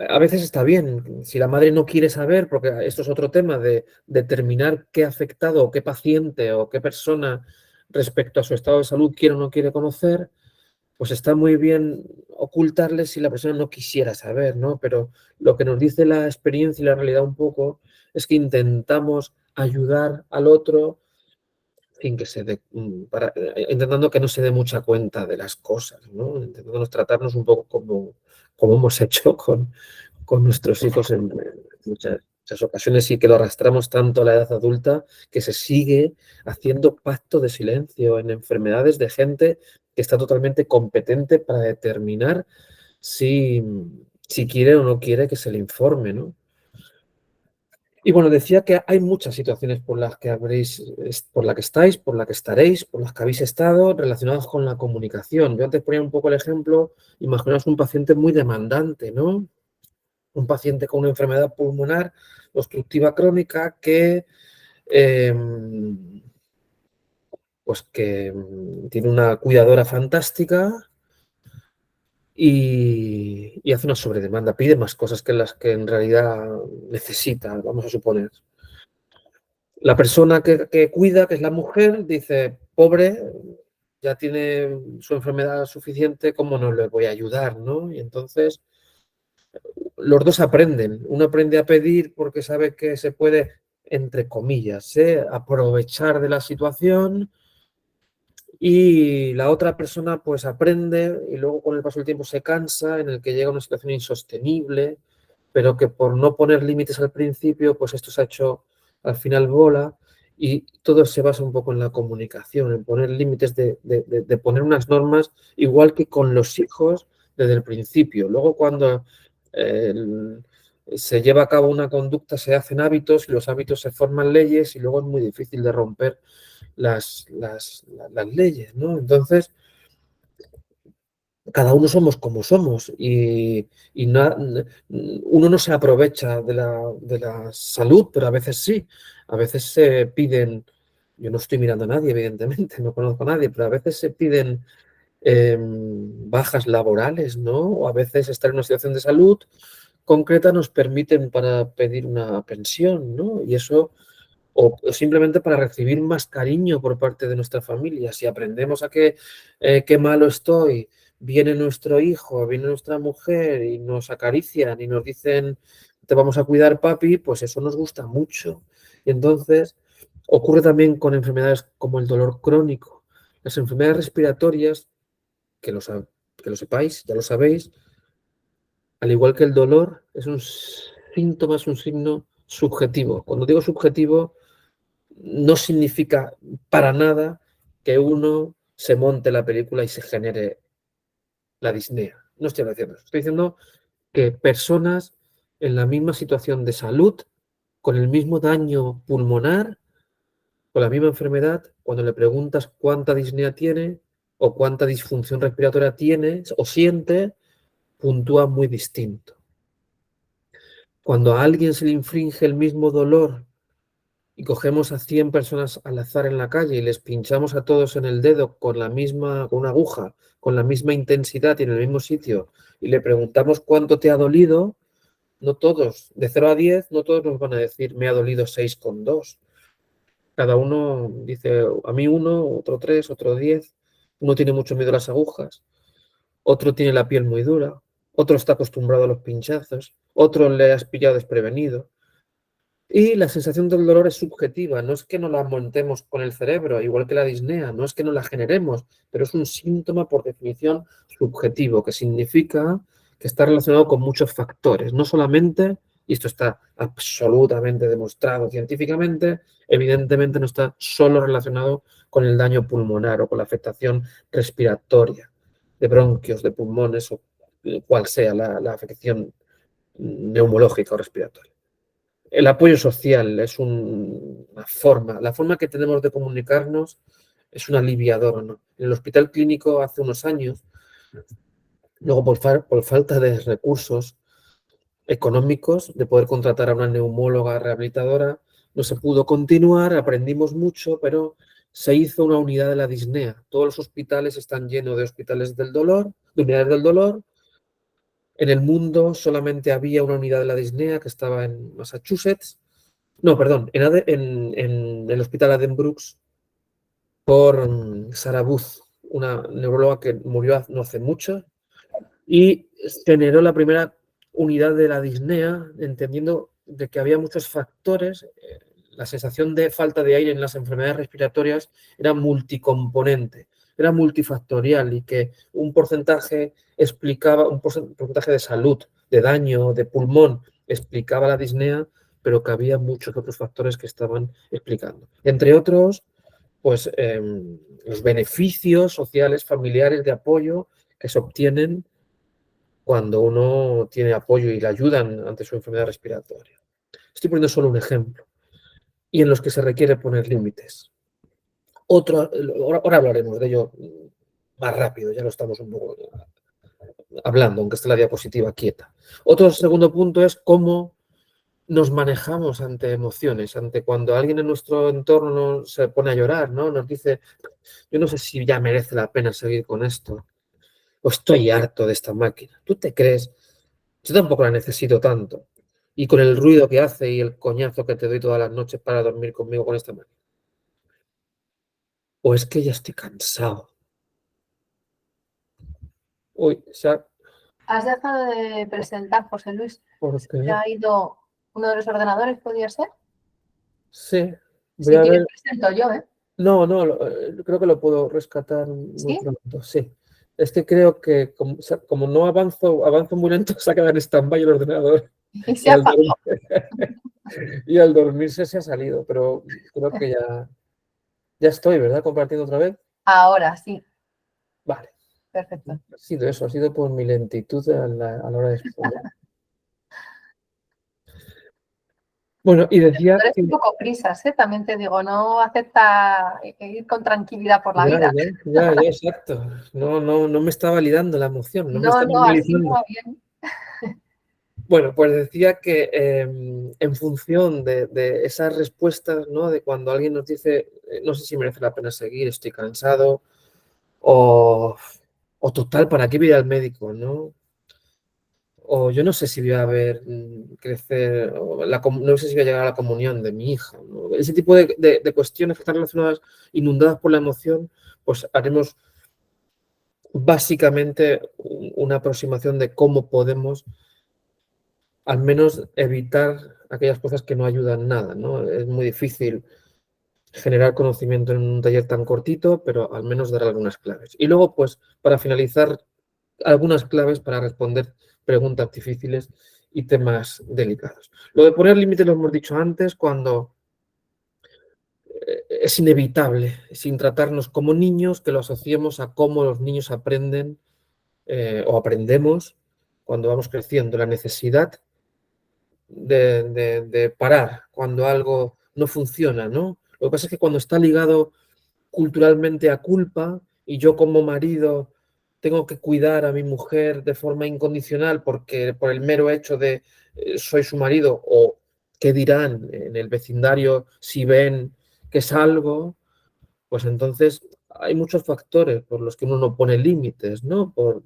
A veces está bien, si la madre no quiere saber, porque esto es otro tema de determinar qué afectado o qué paciente o qué persona respecto a su estado de salud quiere o no quiere conocer, pues está muy bien ocultarle si la persona no quisiera saber, ¿no? Pero lo que nos dice la experiencia y la realidad un poco es que intentamos ayudar al otro sin que se dé, intentando que no se dé mucha cuenta de las cosas, ¿no? Intentando tratarnos un poco como hemos hecho con nuestros hijos en muchas ocasiones y que lo arrastramos tanto a la edad adulta que se sigue haciendo pacto de silencio en enfermedades de gente que está totalmente competente para determinar si quiere o no quiere que se le informe, ¿no? Y bueno, decía que hay muchas situaciones por las que por la que estáis, por la que estaréis, por las que habéis estado, relacionadas con la comunicación. Yo antes ponía un poco el ejemplo, imaginaos un paciente muy demandante, ¿no? Un paciente con una enfermedad pulmonar obstructiva crónica que, pues que tiene una cuidadora fantástica y hace una sobredemanda, pide más cosas que las que en realidad necesita, vamos a suponer. La persona que cuida, que es la mujer, dice, pobre, ya tiene su enfermedad suficiente, ¿cómo no le voy a ayudar, no? Y entonces los dos aprenden. Uno aprende a pedir porque sabe que se puede, entre comillas, aprovechar de la situación, y la otra persona pues aprende y luego con el paso del tiempo se cansa, en el que llega a una situación insostenible, pero que por no poner límites al principio, pues esto se ha hecho al final bola, y todo se basa un poco en la comunicación, en poner límites, de poner unas normas, igual que con los hijos desde el principio. Luego cuando se lleva a cabo una conducta, se hacen hábitos y los hábitos se forman leyes y luego es muy difícil de romper las leyes, ¿no? Entonces, cada uno somos como somos y uno no se aprovecha de la salud, pero a veces sí. A veces se piden, yo no estoy mirando a nadie, evidentemente, no conozco a nadie, pero a veces se piden bajas laborales, ¿no? O a veces estar en una situación de salud concreta nos permiten para pedir una pensión, ¿no? Y eso, o simplemente para recibir más cariño por parte de nuestra familia. Si aprendemos a que qué malo estoy, viene nuestro hijo, viene nuestra mujer y nos acarician y nos dicen, te vamos a cuidar, papi, pues eso nos gusta mucho. Y entonces ocurre también con enfermedades como el dolor crónico. Las enfermedades respiratorias, que lo sepáis, ya lo sabéis, al igual que el dolor, es un síntoma, es un signo subjetivo. Cuando digo subjetivo, no significa para nada que uno se monte la película y se genere la disnea. No estoy diciendo eso. Estoy diciendo que personas en la misma situación de salud, con el mismo daño pulmonar, con la misma enfermedad, cuando le preguntas cuánta disnea tiene o cuánta disfunción respiratoria tiene o siente, puntúa muy distinto. Cuando a alguien se le infringe el mismo dolor y cogemos a 100 personas al azar en la calle y les pinchamos a todos en el dedo con una aguja, con la misma intensidad y en el mismo sitio, y le preguntamos cuánto te ha dolido, no todos, de 0 a 10, no todos nos van a decir me ha dolido 6,2. Cada uno dice, a mí 1, otro 3, otro 10. Uno tiene mucho miedo a las agujas, otro tiene la piel muy dura, otro está acostumbrado a los pinchazos, otro le has pillado desprevenido. Y la sensación del dolor es subjetiva, no es que no la montemos con el cerebro, igual que la disnea, no es que no la generemos, pero es un síntoma por definición subjetivo, que significa que está relacionado con muchos factores, no solamente, y esto está absolutamente demostrado científicamente, evidentemente no está solo relacionado con el daño pulmonar o con la afectación respiratoria de bronquios, de pulmones o cual sea la afección neumológica o respiratoria. El apoyo social es una forma, la forma que tenemos de comunicarnos es un aliviador, ¿no? En el hospital clínico hace unos años, luego por falta de recursos económicos, de poder contratar a una neumóloga rehabilitadora, no se pudo continuar, aprendimos mucho, pero se hizo una unidad de la disnea. Todos los hospitales están llenos de hospitales del dolor, de unidades del dolor. En el mundo solamente había una unidad de la disnea que estaba en Massachusetts. No, perdón, en el hospital Addenbrooks por Sarah Booth, una neuróloga que murió no hace mucho, y generó la primera unidad de la disnea, entendiendo de que había muchos factores. La sensación de falta de aire en las enfermedades respiratorias era multicomponente, era multifactorial, y que un porcentaje explicaba, un porcentaje de salud, de daño, de pulmón, explicaba la disnea, pero que había muchos otros factores que estaban explicando. Entre otros, pues los beneficios sociales, familiares, de apoyo que se obtienen cuando uno tiene apoyo y le ayudan ante su enfermedad respiratoria. Estoy poniendo solo un ejemplo. Y en los que se requiere poner límites. Ahora hablaremos de ello más rápido, ya lo estamos un poco hablando, aunque esté la diapositiva quieta. Otro segundo punto es cómo nos manejamos ante emociones, ante cuando alguien en nuestro entorno se pone a llorar, ¿no? Nos dice, yo no sé si ya merece la pena seguir con esto, o estoy harto de esta máquina. ¿Tú te crees? Yo tampoco la necesito tanto. Y con el ruido que hace y el coñazo que te doy todas las noches para dormir conmigo con esta máquina. O es que ya estoy cansado. Uy, Has dejado de presentar, José Luis. ¿por ¿Se qué? ha ido uno de los ordenadores, podría ser? Sí, voy Si a quieres ver. presento yo, ¿eh? No, creo que lo puedo rescatar muy ¿Sí? pronto, sí. Es que creo que como no avanzo muy lento, se ha quedado en stand-by el ordenador Y se y ha al, apagado. y al dormirse se ha salido, pero creo que ya estoy, ¿verdad? Compartiendo otra vez. Ahora sí, Vale, perfecto. ha sido eso, ha sido por mi lentitud a la hora de exponer. Bueno, y decía Eres que un poco prisas, ¿eh? También te digo, no acepta ir con tranquilidad por la vida. ya, exacto. No me está validando la emoción, no me está No, así no normalizando. va bien. Bueno, pues decía que en función de esas respuestas, ¿no? De cuando alguien nos dice, no sé si merece la pena seguir, estoy cansado, o, o total, ¿para qué voy al médico, no? O yo no sé si voy a ver crecer, no sé si voy a llegar a la comunión de mi hija, ¿no? Ese tipo de cuestiones que están relacionadas, inundadas por la emoción, pues haremos básicamente una aproximación de cómo podemos al menos evitar aquellas cosas que no ayudan nada, ¿no? Es muy difícil generar conocimiento en un taller tan cortito, pero al menos dar algunas claves. Y luego, pues, para finalizar, algunas claves para responder preguntas difíciles y temas delicados. Lo de poner límites lo hemos dicho antes, cuando es inevitable, sin tratarnos como niños, que lo asociemos a cómo los niños aprenden o aprendemos cuando vamos creciendo, la necesidad de parar cuando algo no funciona, ¿no? Lo que pasa es que cuando está ligado culturalmente a culpa y yo como marido tengo que cuidar a mi mujer de forma incondicional porque por el mero hecho de soy su marido o qué dirán en el vecindario si ven que salgo, pues entonces hay muchos factores por los que uno no pone límites, ¿no? Por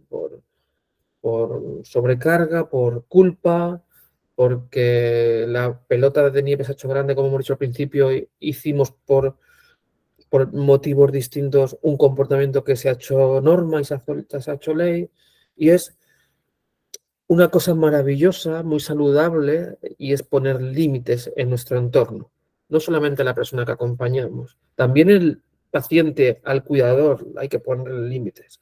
sobrecarga, por culpa, porque la pelota de nieve se ha hecho grande, como hemos dicho al principio, y hicimos por motivos distintos un comportamiento que se ha hecho norma y se ha hecho ley, y es una cosa maravillosa, muy saludable, y es poner límites en nuestro entorno. No solamente a la persona que acompañamos, también el paciente, al cuidador, hay que poner límites.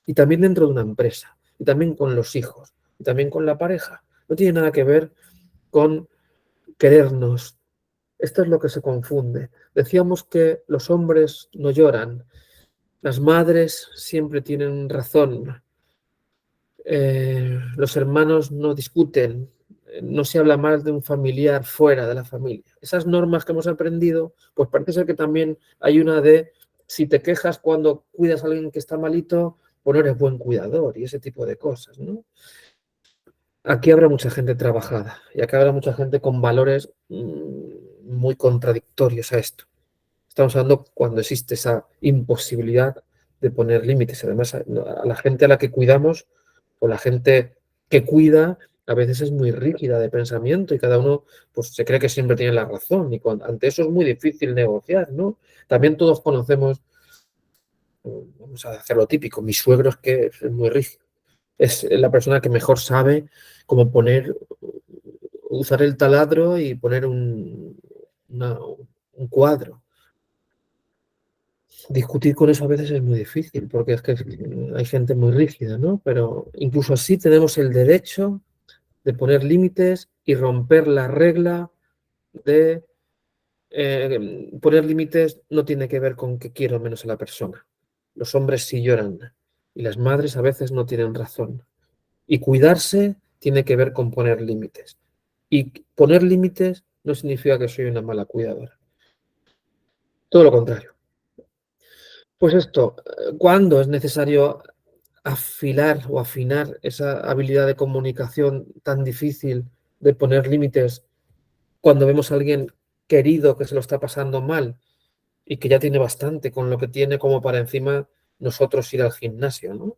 Y también dentro de una empresa, y también con los hijos, y también con la pareja. No tiene nada que ver con querernos. Esto es lo que se confunde. Decíamos que los hombres no lloran, las madres siempre tienen razón, los hermanos no discuten, no se habla mal de un familiar fuera de la familia. Esas normas que hemos aprendido, pues parece ser que también hay una de si te quejas cuando cuidas a alguien que está malito, pues no eres buen cuidador y ese tipo de cosas, ¿no? Aquí habrá mucha gente trabajada y aquí habrá mucha gente con valores muy contradictorios a esto. Estamos hablando cuando existe esa imposibilidad de poner límites. Además, a la gente a la que cuidamos o la gente que cuida a veces es muy rígida de pensamiento y cada uno pues, se cree que siempre tiene la razón y ante eso es muy difícil negociar, ¿no? También todos conocemos, vamos a hacer lo típico, mi suegro es que es muy rígido. Es la persona que mejor sabe cómo usar el taladro y poner un cuadro. Discutir con eso a veces es muy difícil porque es que hay gente muy rígida, ¿no? Pero incluso así tenemos el derecho de poner límites y romper la regla de poner límites no tiene que ver con que quiero menos a la persona. Los hombres sí lloran y las madres a veces no tienen razón. Y cuidarse tiene que ver con poner límites. Y poner límites no significa que soy una mala cuidadora. Todo lo contrario. Pues esto, ¿cuándo es necesario afilar o afinar esa habilidad de comunicación tan difícil de poner límites cuando vemos a alguien querido que se lo está pasando mal y que ya tiene bastante con lo que tiene como para encima nosotros ir al gimnasio, ¿no?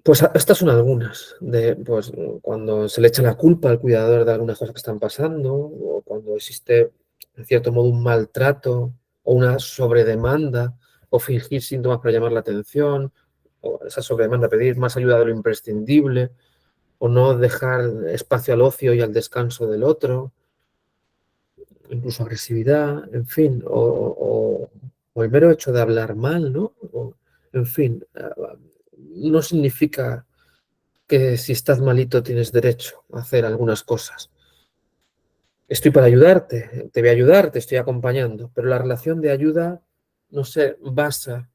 Pues estas son algunas de pues, cuando se le echa la culpa al cuidador de algunas cosas que están pasando, o cuando existe, en cierto modo, un maltrato o una sobredemanda, o fingir síntomas para llamar la atención, o esa sobredemanda, pedir más ayuda de lo imprescindible, o no dejar espacio al ocio y al descanso del otro, incluso agresividad, en fin, o el mero hecho de hablar mal, ¿no? En fin, no significa que si estás malito tienes derecho a hacer algunas cosas. Estoy para ayudarte, te voy a ayudar, te estoy acompañando, pero la relación de ayuda no se basa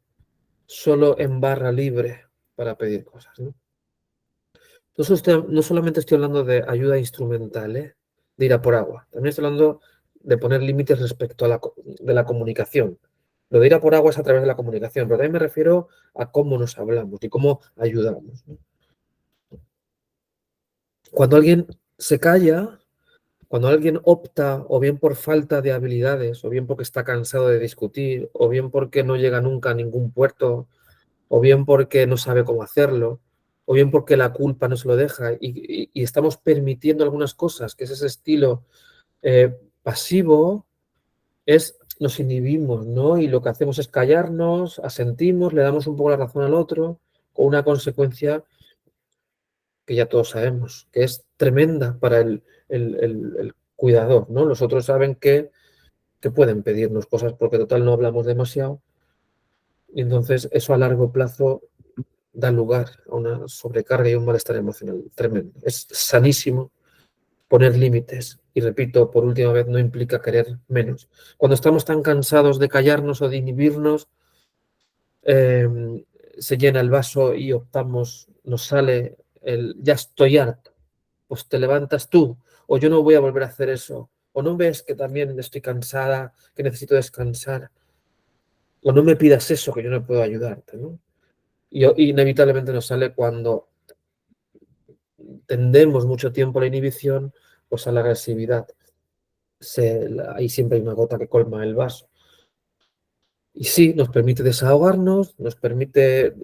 solo en barra libre para pedir cosas, ¿no? Entonces, no solamente estoy hablando de ayuda instrumental, de ir a por agua, también estoy hablando de poner límites respecto a de la comunicación. Lo de ir a por agua es a través de la comunicación, pero también me refiero a cómo nos hablamos y cómo ayudamos, ¿no? Cuando alguien se calla, cuando alguien opta o bien por falta de habilidades, o bien porque está cansado de discutir, o bien porque no llega nunca a ningún puerto, o bien porque no sabe cómo hacerlo, o bien porque la culpa no se lo deja y estamos permitiendo algunas cosas, que es ese estilo pasivo, nos inhibimos, ¿no? Y lo que hacemos es callarnos, asentimos, le damos un poco la razón al otro, con una consecuencia que ya todos sabemos, que es tremenda para el cuidador, ¿no? Los otros saben que pueden pedirnos cosas porque total no hablamos demasiado y entonces eso a largo plazo da lugar a una sobrecarga y un malestar emocional tremendo. Es sanísimo poner límites y repito, por última vez, no implica querer menos. Cuando estamos tan cansados de callarnos o de inhibirnos, se llena el vaso y optamos, nos sale ya estoy harto. Pues te levantas tú, o yo no voy a volver a hacer eso, o no ves que también estoy cansada, que necesito descansar, o no me pidas eso, que yo no puedo ayudarte, ¿no? Y inevitablemente nos sale cuando tendemos mucho tiempo a la inhibición, pues a la agresividad. Ahí siempre hay una gota que colma el vaso. Y sí, nos permite desahogarnos, nos permite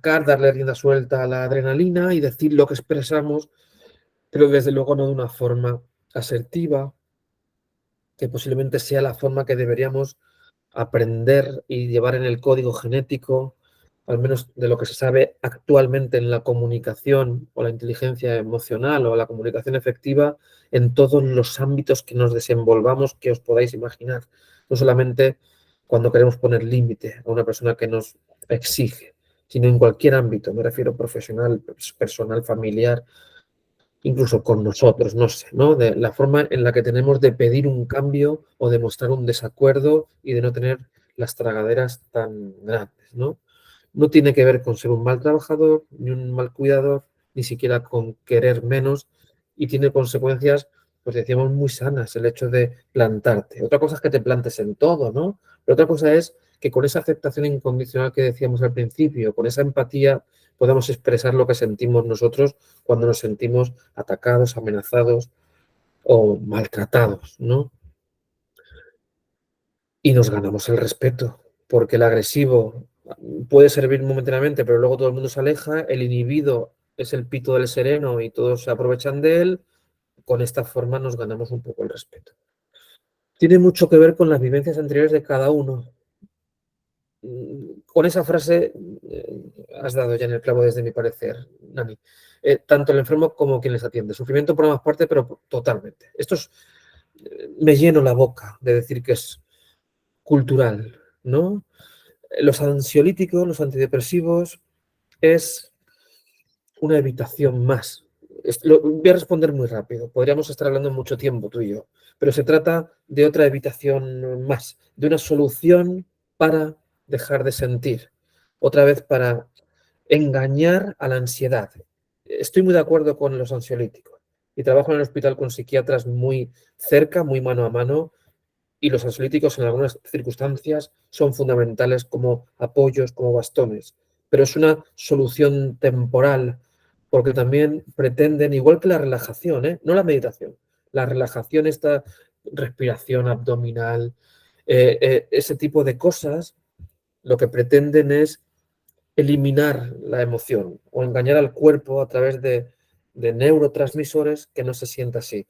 darle rienda suelta a la adrenalina y decir lo que expresamos, pero desde luego no de una forma asertiva, que posiblemente sea la forma que deberíamos aprender y llevar en el código genético, al menos de lo que se sabe actualmente en la comunicación o la inteligencia emocional o la comunicación efectiva en todos los ámbitos que nos desenvolvamos que os podáis imaginar. No solamente cuando queremos poner límite a una persona que nos exige, sino en cualquier ámbito, me refiero profesional, personal, familiar, incluso con nosotros, no sé, ¿no? De la forma en la que tenemos de pedir un cambio o de mostrar un desacuerdo y de no tener las tragaderas tan grandes, ¿no? No tiene que ver con ser un mal trabajador, ni un mal cuidador, ni siquiera con querer menos y tiene consecuencias, pues decíamos, muy sanas el hecho de plantarte. Otra cosa es que te plantes en todo, ¿no? Pero otra cosa es que con esa aceptación incondicional que decíamos al principio, con esa empatía, podamos expresar lo que sentimos nosotros cuando nos sentimos atacados, amenazados o maltratados, ¿no? Y nos ganamos el respeto, porque el agresivo puede servir momentáneamente, pero luego todo el mundo se aleja, el inhibido es el pito del sereno y todos se aprovechan de él. Con esta forma nos ganamos un poco el respeto. Tiene mucho que ver con las vivencias anteriores de cada uno. Con esa frase has dado ya en el clavo desde mi parecer, Nani. Tanto el enfermo como quien les atiende. Sufrimiento por ambas partes, pero totalmente. Me lleno la boca de decir que es cultural, ¿no? Los ansiolíticos, los antidepresivos, es una evitación más. Voy a responder muy rápido. Podríamos estar hablando mucho tiempo tú y yo, pero se trata de otra evitación más, de una solución para dejar de sentir. Otra vez para engañar a la ansiedad. Estoy muy de acuerdo con los ansiolíticos. y trabajo en el hospital con psiquiatras muy cerca, muy mano a mano, y los ansiolíticos en algunas circunstancias son fundamentales como apoyos, como bastones, pero es una solución temporal porque también pretenden, igual que la relajación, no la meditación, la relajación, esta respiración abdominal, ese tipo de cosas, lo que pretenden es eliminar la emoción o engañar al cuerpo a través de neurotransmisores que no se sienta así.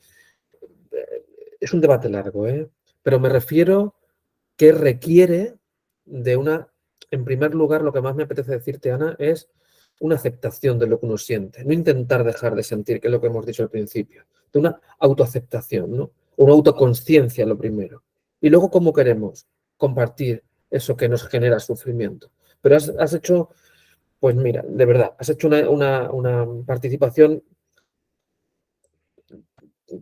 Es un debate largo, pero me refiero que requiere de una, en primer lugar, lo que más me apetece decirte, Ana, es una aceptación de lo que uno siente, no intentar dejar de sentir, que es lo que hemos dicho al principio, de una autoaceptación, ¿no? Una autoconsciencia, lo primero. Y luego, ¿cómo queremos compartir eso que nos genera sufrimiento? Pero has hecho, pues mira, de verdad, has hecho una participación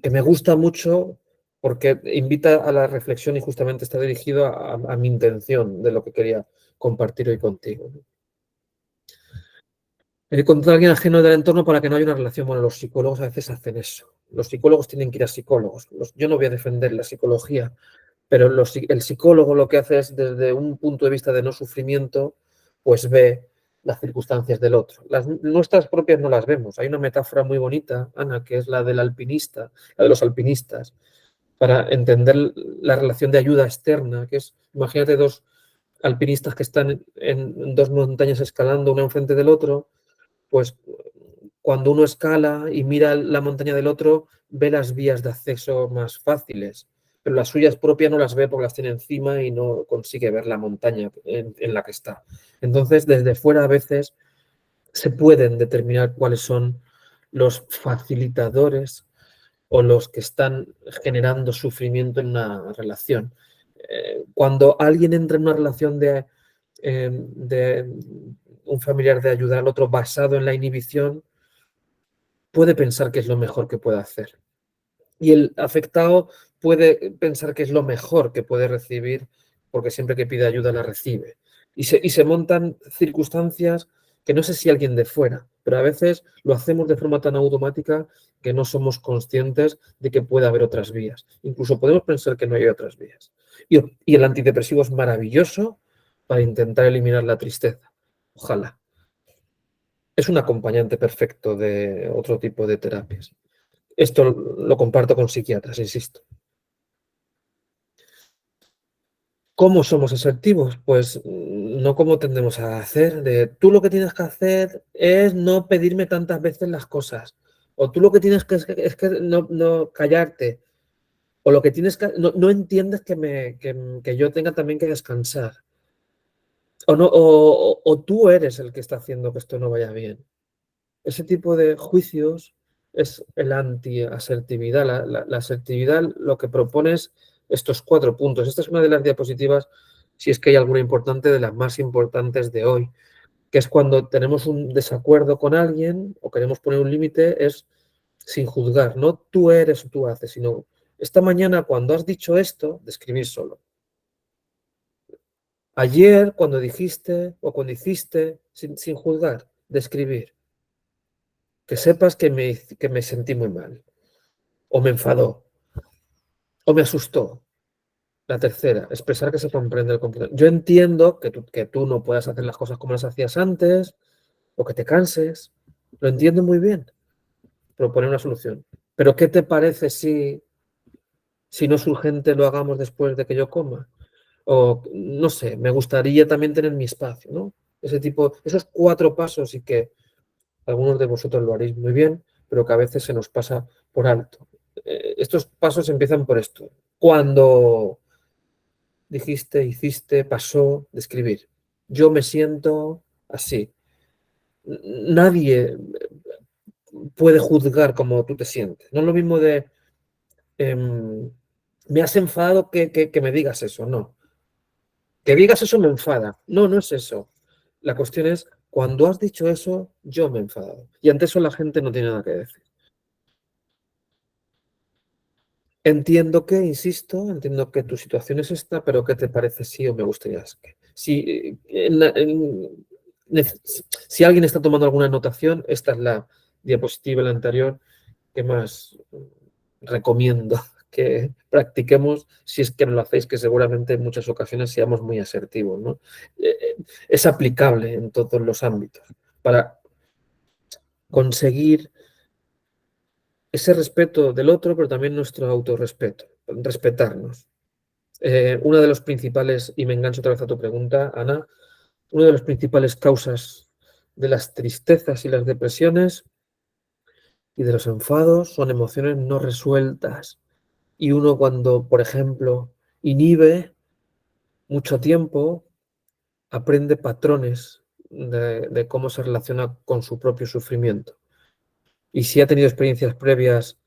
que me gusta mucho porque invita a la reflexión y justamente está dirigido a mi intención de lo que quería compartir hoy contigo. Encontrar a alguien ajeno del entorno para que no haya una relación. Bueno, los psicólogos a veces hacen eso. Los psicólogos tienen que ir a psicólogos. Yo no voy a defender la psicología, pero el psicólogo lo que hace es, desde un punto de vista de no sufrimiento, pues ve las circunstancias del otro. Nuestras propias no las vemos. Hay una metáfora muy bonita, Ana, que es la del alpinista, la de los alpinistas, para entender la relación de ayuda externa, que es, imagínate dos alpinistas que están en dos montañas escalando una enfrente del otro, pues cuando uno escala y mira la montaña del otro, ve las vías de acceso más fáciles, pero las suyas propias no las ve porque las tiene encima y no consigue ver la montaña en la que está. Entonces, desde fuera a veces se pueden determinar cuáles son los facilitadores o los que están generando sufrimiento en una relación. Cuando alguien entra en una relación de un familiar de ayudar al otro basado en la inhibición, puede pensar que es lo mejor que puede hacer. Y el afectado puede pensar que es lo mejor que puede recibir porque siempre que pide ayuda la recibe. Y se montan circunstancias que no sé si alguien de fuera, pero a veces lo hacemos de forma tan automática que no somos conscientes de que puede haber otras vías. Incluso podemos pensar que no hay otras vías. Y el antidepresivo es maravilloso para intentar eliminar la tristeza. Ojalá. Es un acompañante perfecto de otro tipo de terapias. Esto lo comparto con psiquiatras, insisto. ¿Cómo somos asertivos? Pues no como tendemos a hacer. Tú lo que tienes que hacer es no pedirme tantas veces las cosas. O tú lo que tienes que es que no callarte. O lo que tienes que... No entiendes que yo tenga también que descansar. O tú eres el que está haciendo que esto no vaya bien. Ese tipo de juicios es el anti-asertividad. La asertividad lo que propone es estos 4 puntos. Esta es una de las diapositivas, si es que hay alguna importante, de las más importantes de hoy, que es cuando tenemos un desacuerdo con alguien o queremos poner un límite, es sin juzgar, no tú eres o tú haces, sino esta mañana cuando has dicho esto, de escribir solo. Ayer cuando dijiste o cuando hiciste, sin juzgar, de escribir. Que sepas que me sentí muy mal, o me enfadó, o me asustó. La tercera, expresar que se comprende el completo. Yo entiendo que tú no puedas hacer las cosas como las hacías antes, o que te canses. Lo entiendo muy bien. Proponer una solución. Pero ¿qué te parece si no es urgente lo hagamos después de que yo coma? O no sé, me gustaría también tener mi espacio, ¿no? Esos 4 pasos y que algunos de vosotros lo haréis muy bien, pero que a veces se nos pasa por alto. Estos pasos empiezan por esto. Cuando dijiste, hiciste, pasó, describir. Yo me siento así. Nadie puede juzgar cómo tú te sientes. No es lo mismo de me has enfadado que me digas eso, no. Que digas eso me enfada. No, no es eso. La cuestión es, cuando has dicho eso, yo me he enfadado. Y ante eso la gente no tiene nada que decir. Entiendo que tu situación es esta, pero ¿qué te parece si o me gustaría que? Si alguien está tomando alguna anotación, esta es la diapositiva, la anterior, ¿Qué más recomiendo que practiquemos si es que no lo hacéis? Que seguramente en muchas ocasiones seamos muy asertivos, ¿no? Es aplicable en todos los ámbitos para conseguir ese respeto del otro, pero también nuestro autorrespeto, respetarnos. Una de los principales, y me engancho otra vez a tu pregunta, Ana, una de las principales causas de las tristezas y las depresiones y de los enfados son emociones no resueltas. Y uno cuando, por ejemplo, inhibe mucho tiempo, aprende patrones de cómo se relaciona con su propio sufrimiento. Y si ha tenido experiencias previas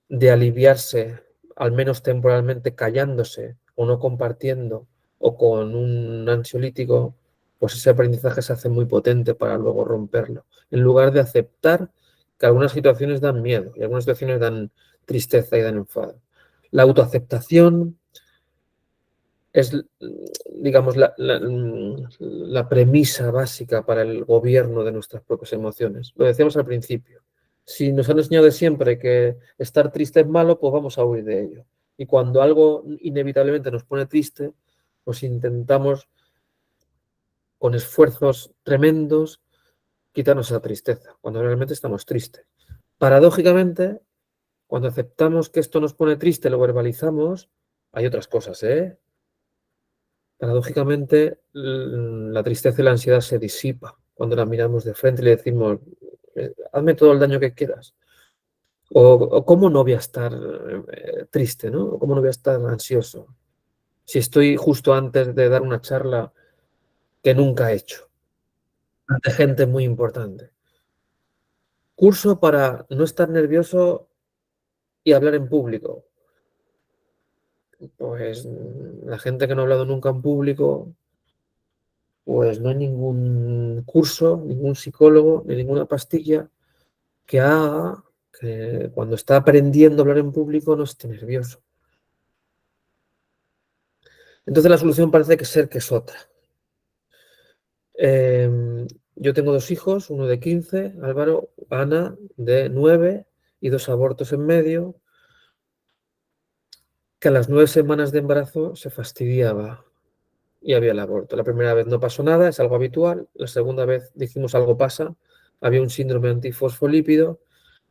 de aliviarse, al menos temporalmente callándose o no compartiendo o con un ansiolítico, pues ese aprendizaje se hace muy potente para luego romperlo. En lugar de aceptar que algunas situaciones dan miedo y algunas situaciones dan tristeza y dan enfado. La autoaceptación es, digamos, la premisa básica para el gobierno de nuestras propias emociones. Lo decíamos al principio. Si nos han enseñado de siempre que estar triste es malo, pues vamos a huir de ello. Y cuando algo inevitablemente nos pone triste, pues intentamos con esfuerzos tremendos quitarnos esa tristeza, cuando realmente estamos tristes. Paradójicamente, cuando aceptamos que esto nos pone triste, lo verbalizamos, hay otras cosas, ¿eh? Paradójicamente, la tristeza y la ansiedad se disipa cuando la miramos de frente y le decimos, hazme todo el daño que quieras. O cómo no voy a estar triste, ¿no? O cómo no voy a estar ansioso. Si estoy justo antes de dar una charla que nunca he hecho, ante gente muy importante. Curso para no estar nervioso y hablar en público. Pues la gente que no ha hablado nunca en público, pues no hay ningún curso, ningún psicólogo, ni ninguna pastilla que haga que cuando está aprendiendo a hablar en público no esté nervioso. Entonces la solución parece que es otra. Yo tengo 2 hijos, uno de 15, Álvaro, Ana de 9 y 2 abortos en medio, que a las 9 semanas de embarazo se fastidiaba y había el aborto. La primera vez no pasó nada, es algo habitual. La segunda vez dijimos algo pasa, había un síndrome antifosfolípido.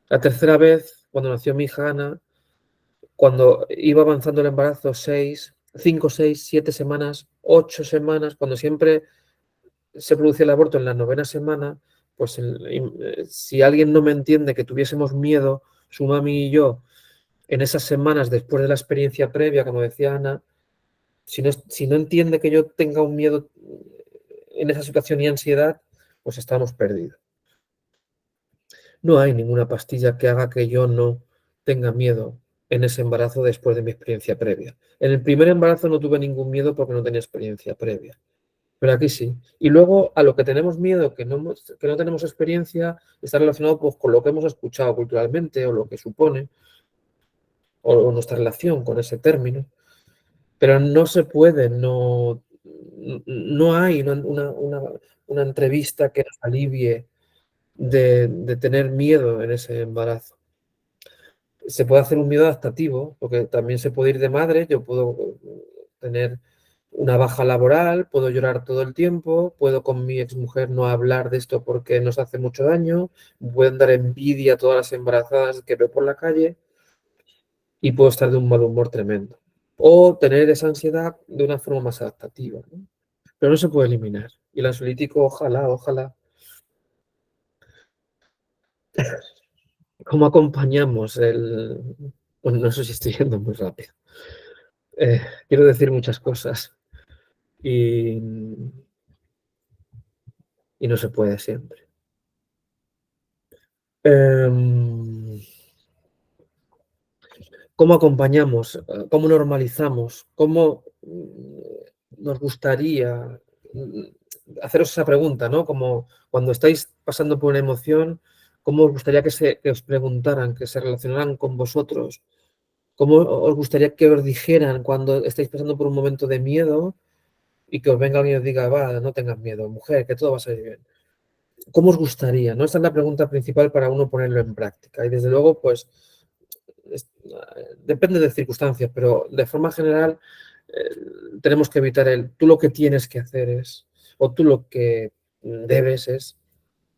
La tercera vez, cuando nació mi hija Ana, cuando iba avanzando el embarazo, 5, 6, 7 semanas, 8 semanas, cuando siempre se producía el aborto en la 9ª semana, pues si alguien no me entiende que tuviésemos miedo, su mami y yo, en esas semanas después de la experiencia previa, como decía Ana, si no entiende que yo tenga un miedo en esa situación y ansiedad, pues estamos perdidos. No hay ninguna pastilla que haga que yo no tenga miedo en ese embarazo después de mi experiencia previa. En el primer embarazo no tuve ningún miedo porque no tenía experiencia previa, pero aquí sí. Y luego a lo que tenemos miedo, que no tenemos experiencia, está relacionado pues, con lo que hemos escuchado culturalmente o lo que supone, o nuestra relación con ese término. Pero no se puede, no hay una entrevista que nos alivie de tener miedo en ese embarazo. Se puede hacer un miedo adaptativo, porque también se puede ir de madre, yo puedo tener una baja laboral, puedo llorar todo el tiempo, puedo con mi exmujer no hablar de esto porque nos hace mucho daño, pueden dar envidia a todas las embarazadas que veo por la calle y puedo estar de un mal humor tremendo. O tener esa ansiedad de una forma más adaptativa, ¿no? Pero no se puede eliminar. Y el ansiolítico, ojalá. ¿Cómo acompañamos el...? Bueno, no sé si estoy yendo muy rápido. Quiero decir muchas cosas y no se puede siempre. ¿Cómo acompañamos? ¿Cómo normalizamos? ¿Cómo nos gustaría haceros esa pregunta, ¿no? Como cuando estáis pasando por una emoción, ¿cómo os gustaría que os preguntaran, que se relacionaran con vosotros? ¿Cómo os gustaría que os dijeran cuando estáis pasando por un momento de miedo y que os venga alguien y os diga, va, no tengas miedo, mujer, que todo va a salir bien? ¿cómo os gustaría? ¿No? Esta es la pregunta principal para uno ponerlo en práctica. Y desde luego, pues, depende de circunstancias, pero de forma general tenemos que evitar tú lo que tienes que hacer es, o tú lo que debes es,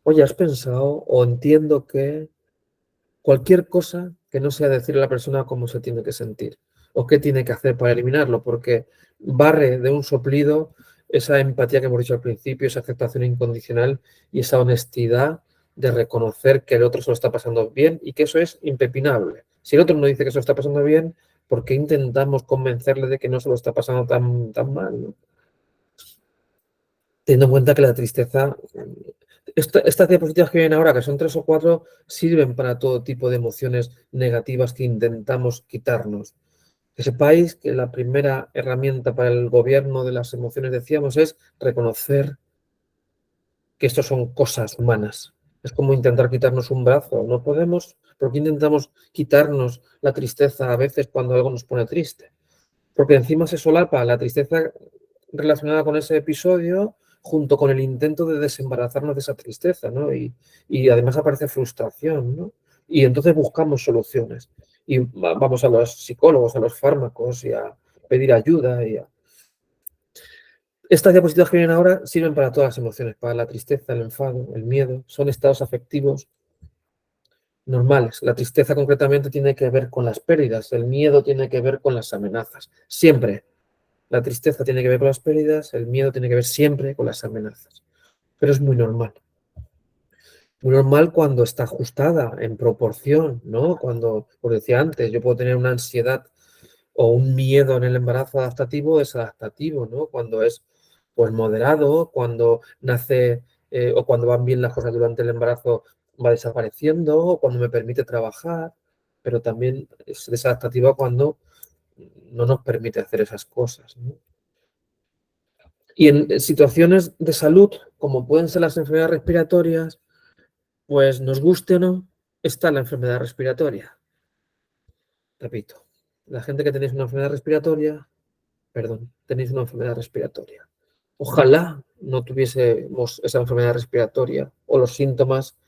oye, ¿has pensado o entiendo que cualquier cosa que no sea decirle a la persona cómo se tiene que sentir o qué tiene que hacer para eliminarlo? Porque barre de un soplido esa empatía que hemos dicho al principio, esa aceptación incondicional y esa honestidad de reconocer que el otro se lo está pasando bien y que eso es impepinable. Si el otro no dice que se lo está pasando bien, ¿por qué intentamos convencerle de que no se lo está pasando tan mal, ¿no? Teniendo en cuenta que la tristeza, estas diapositivas que vienen ahora, que son 3 o 4, sirven para todo tipo de emociones negativas que intentamos quitarnos. Que sepáis que la primera herramienta para el gobierno de las emociones, decíamos, es reconocer que esto son cosas humanas. Es como intentar quitarnos un brazo. No podemos, porque intentamos quitarnos la tristeza a veces cuando algo nos pone triste. Porque encima se solapa la tristeza relacionada con ese episodio junto con el intento de desembarazarnos de esa tristeza, ¿no? Y además aparece frustración, ¿no? Y entonces buscamos soluciones. Y vamos a los psicólogos, a los fármacos y a pedir ayuda. Estas diapositivas que vienen ahora sirven para todas las emociones, para la tristeza, el enfado, el miedo. Son estados afectivos normales. La tristeza concretamente tiene que ver con las pérdidas, el miedo tiene que ver con las amenazas. Siempre. La tristeza tiene que ver con las pérdidas, el miedo tiene que ver siempre con las amenazas. Pero es muy normal. Muy normal cuando está ajustada en proporción, ¿no? Cuando, como decía antes, yo puedo tener una ansiedad o un miedo en el embarazo adaptativo, es adaptativo, ¿no? Cuando es, pues, moderado, cuando nace o cuando van bien las cosas durante el embarazo va desapareciendo, o cuando me permite trabajar, pero también es desadaptativa cuando no nos permite hacer esas cosas, ¿no? Y en situaciones de salud, como pueden ser las enfermedades respiratorias, pues nos guste o no, está la enfermedad respiratoria. Repito, la gente que tenéis una enfermedad respiratoria, perdón, tenéis una enfermedad respiratoria. Ojalá no tuviésemos esa enfermedad respiratoria o los síntomas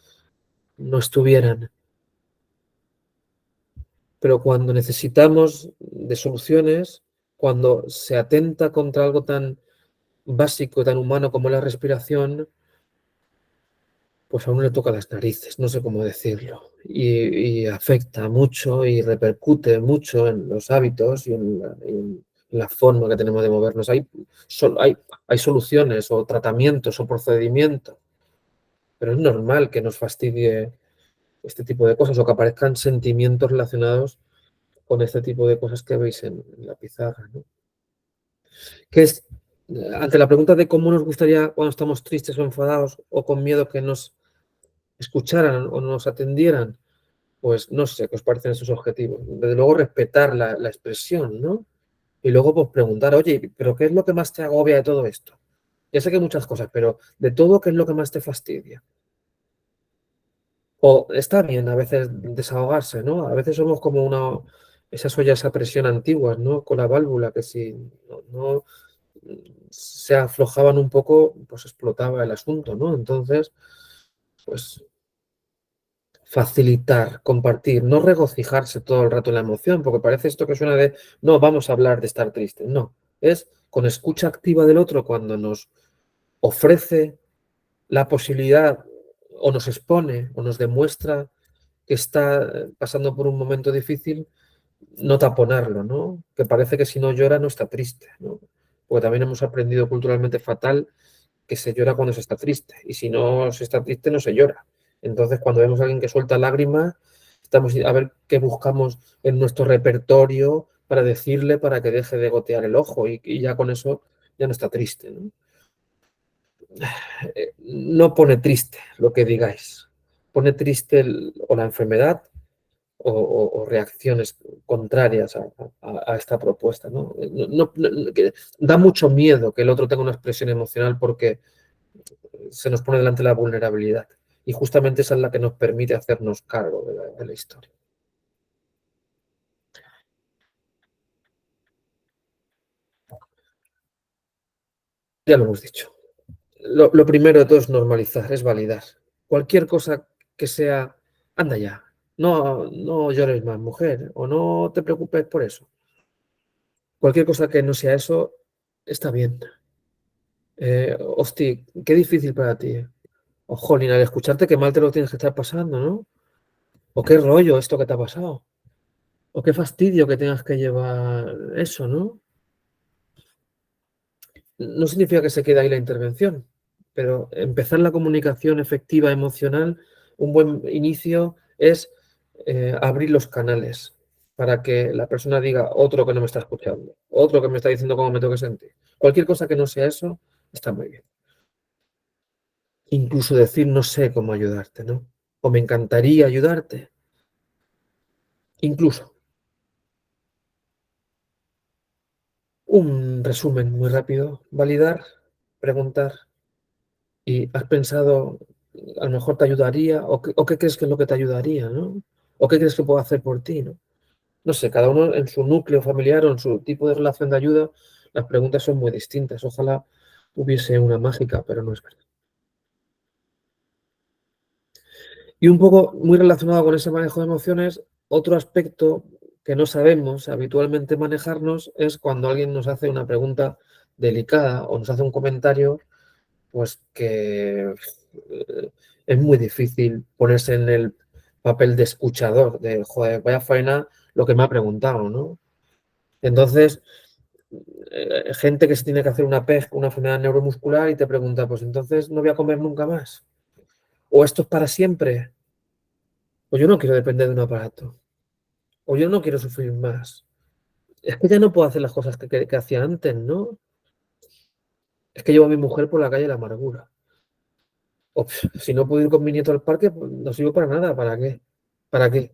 no estuvieran. Pero cuando necesitamos de soluciones, cuando se atenta contra algo tan básico, tan humano como la respiración, pues a uno le toca las narices, no sé cómo decirlo, y afecta mucho y repercute mucho en los hábitos y en la forma que tenemos de movernos. Hay soluciones o tratamientos o procedimientos, pero es normal que nos fastidie este tipo de cosas o que aparezcan sentimientos relacionados con este tipo de cosas que veis en la pizarra, ¿no? Que es, ante la pregunta de cómo nos gustaría cuando estamos tristes o enfadados o con miedo que nos escucharan o nos atendieran, pues no sé qué os parecen esos objetivos. Desde luego respetar la expresión, ¿no? Y luego pues preguntar, oye, ¿pero qué es lo que más te agobia de todo esto? Ya sé que hay muchas cosas, pero de todo, ¿qué es lo que más te fastidia? O está bien a veces desahogarse, ¿no? A veces somos como esas ollas a presión antiguas, ¿no? Con la válvula, que si no se aflojaban un poco, pues explotaba el asunto, ¿no? Entonces, pues facilitar, compartir, no regocijarse todo el rato en la emoción, porque parece esto que suena de, no, vamos a hablar de estar triste. No, es con escucha activa del otro cuando nos ofrece la posibilidad o nos expone o nos demuestra que está pasando por un momento difícil, no taponarlo, ¿no? Que parece que si no llora no está triste, ¿no? Porque también hemos aprendido culturalmente fatal que se llora cuando se está triste y si no se está triste no se llora. Entonces, cuando vemos a alguien que suelta lágrimas, estamos a ver qué buscamos en nuestro repertorio para decirle para que deje de gotear el ojo y ya con eso ya no está triste, ¿no? No pone triste lo que digáis, pone triste o la enfermedad o reacciones contrarias a esta propuesta, ¿no? Da mucho miedo que el otro tenga una expresión emocional porque se nos pone delante la vulnerabilidad. Y justamente esa es la que nos permite hacernos cargo de la historia. Ya lo hemos dicho. lo primero de todo es normalizar, es validar. Cualquier cosa que sea, anda ya, no llores más, mujer, o no te preocupes por eso. Cualquier cosa que no sea eso, está bien. Hostia, qué difícil para ti. O jolín, al escucharte qué mal te lo tienes que estar pasando, ¿no? O qué rollo esto que te ha pasado. O qué fastidio que tengas que llevar eso, ¿no? No significa que se quede ahí la intervención, pero empezar la comunicación efectiva emocional, un buen inicio es abrir los canales para que la persona diga otro que no me está escuchando, otro que me está diciendo cómo me tengo que sentir. Cualquier cosa que no sea eso, está muy bien. Incluso decir no sé cómo ayudarte, ¿no? O me encantaría ayudarte. Incluso un resumen muy rápido, validar, preguntar. ¿Y has pensado, a lo mejor te ayudaría? O qué crees que es lo que te ayudaría, ¿no? ¿O qué crees que puedo hacer por ti, ¿no? No sé, cada uno en su núcleo familiar o en su tipo de relación de ayuda, las preguntas son muy distintas. Ojalá hubiese una mágica, pero no es verdad. Y un poco muy relacionado con ese manejo de emociones, otro aspecto que no sabemos habitualmente manejarnos es cuando alguien nos hace una pregunta delicada o nos hace un comentario, pues que es muy difícil ponerse en el papel de escuchador, de, joder, vaya faena lo que me ha preguntado, ¿no? Entonces, gente que se tiene que hacer una PEG, una enfermedad neuromuscular, y te pregunta, pues entonces no voy a comer nunca más. O esto es para siempre. O yo no quiero depender de un aparato. O yo no quiero sufrir más. Es que ya no puedo hacer las cosas que hacía antes, ¿no? Es que llevo a mi mujer por la calle de la amargura. O, si no puedo ir con mi nieto al parque, pues no sirvo para nada. ¿Para qué? ¿Para qué?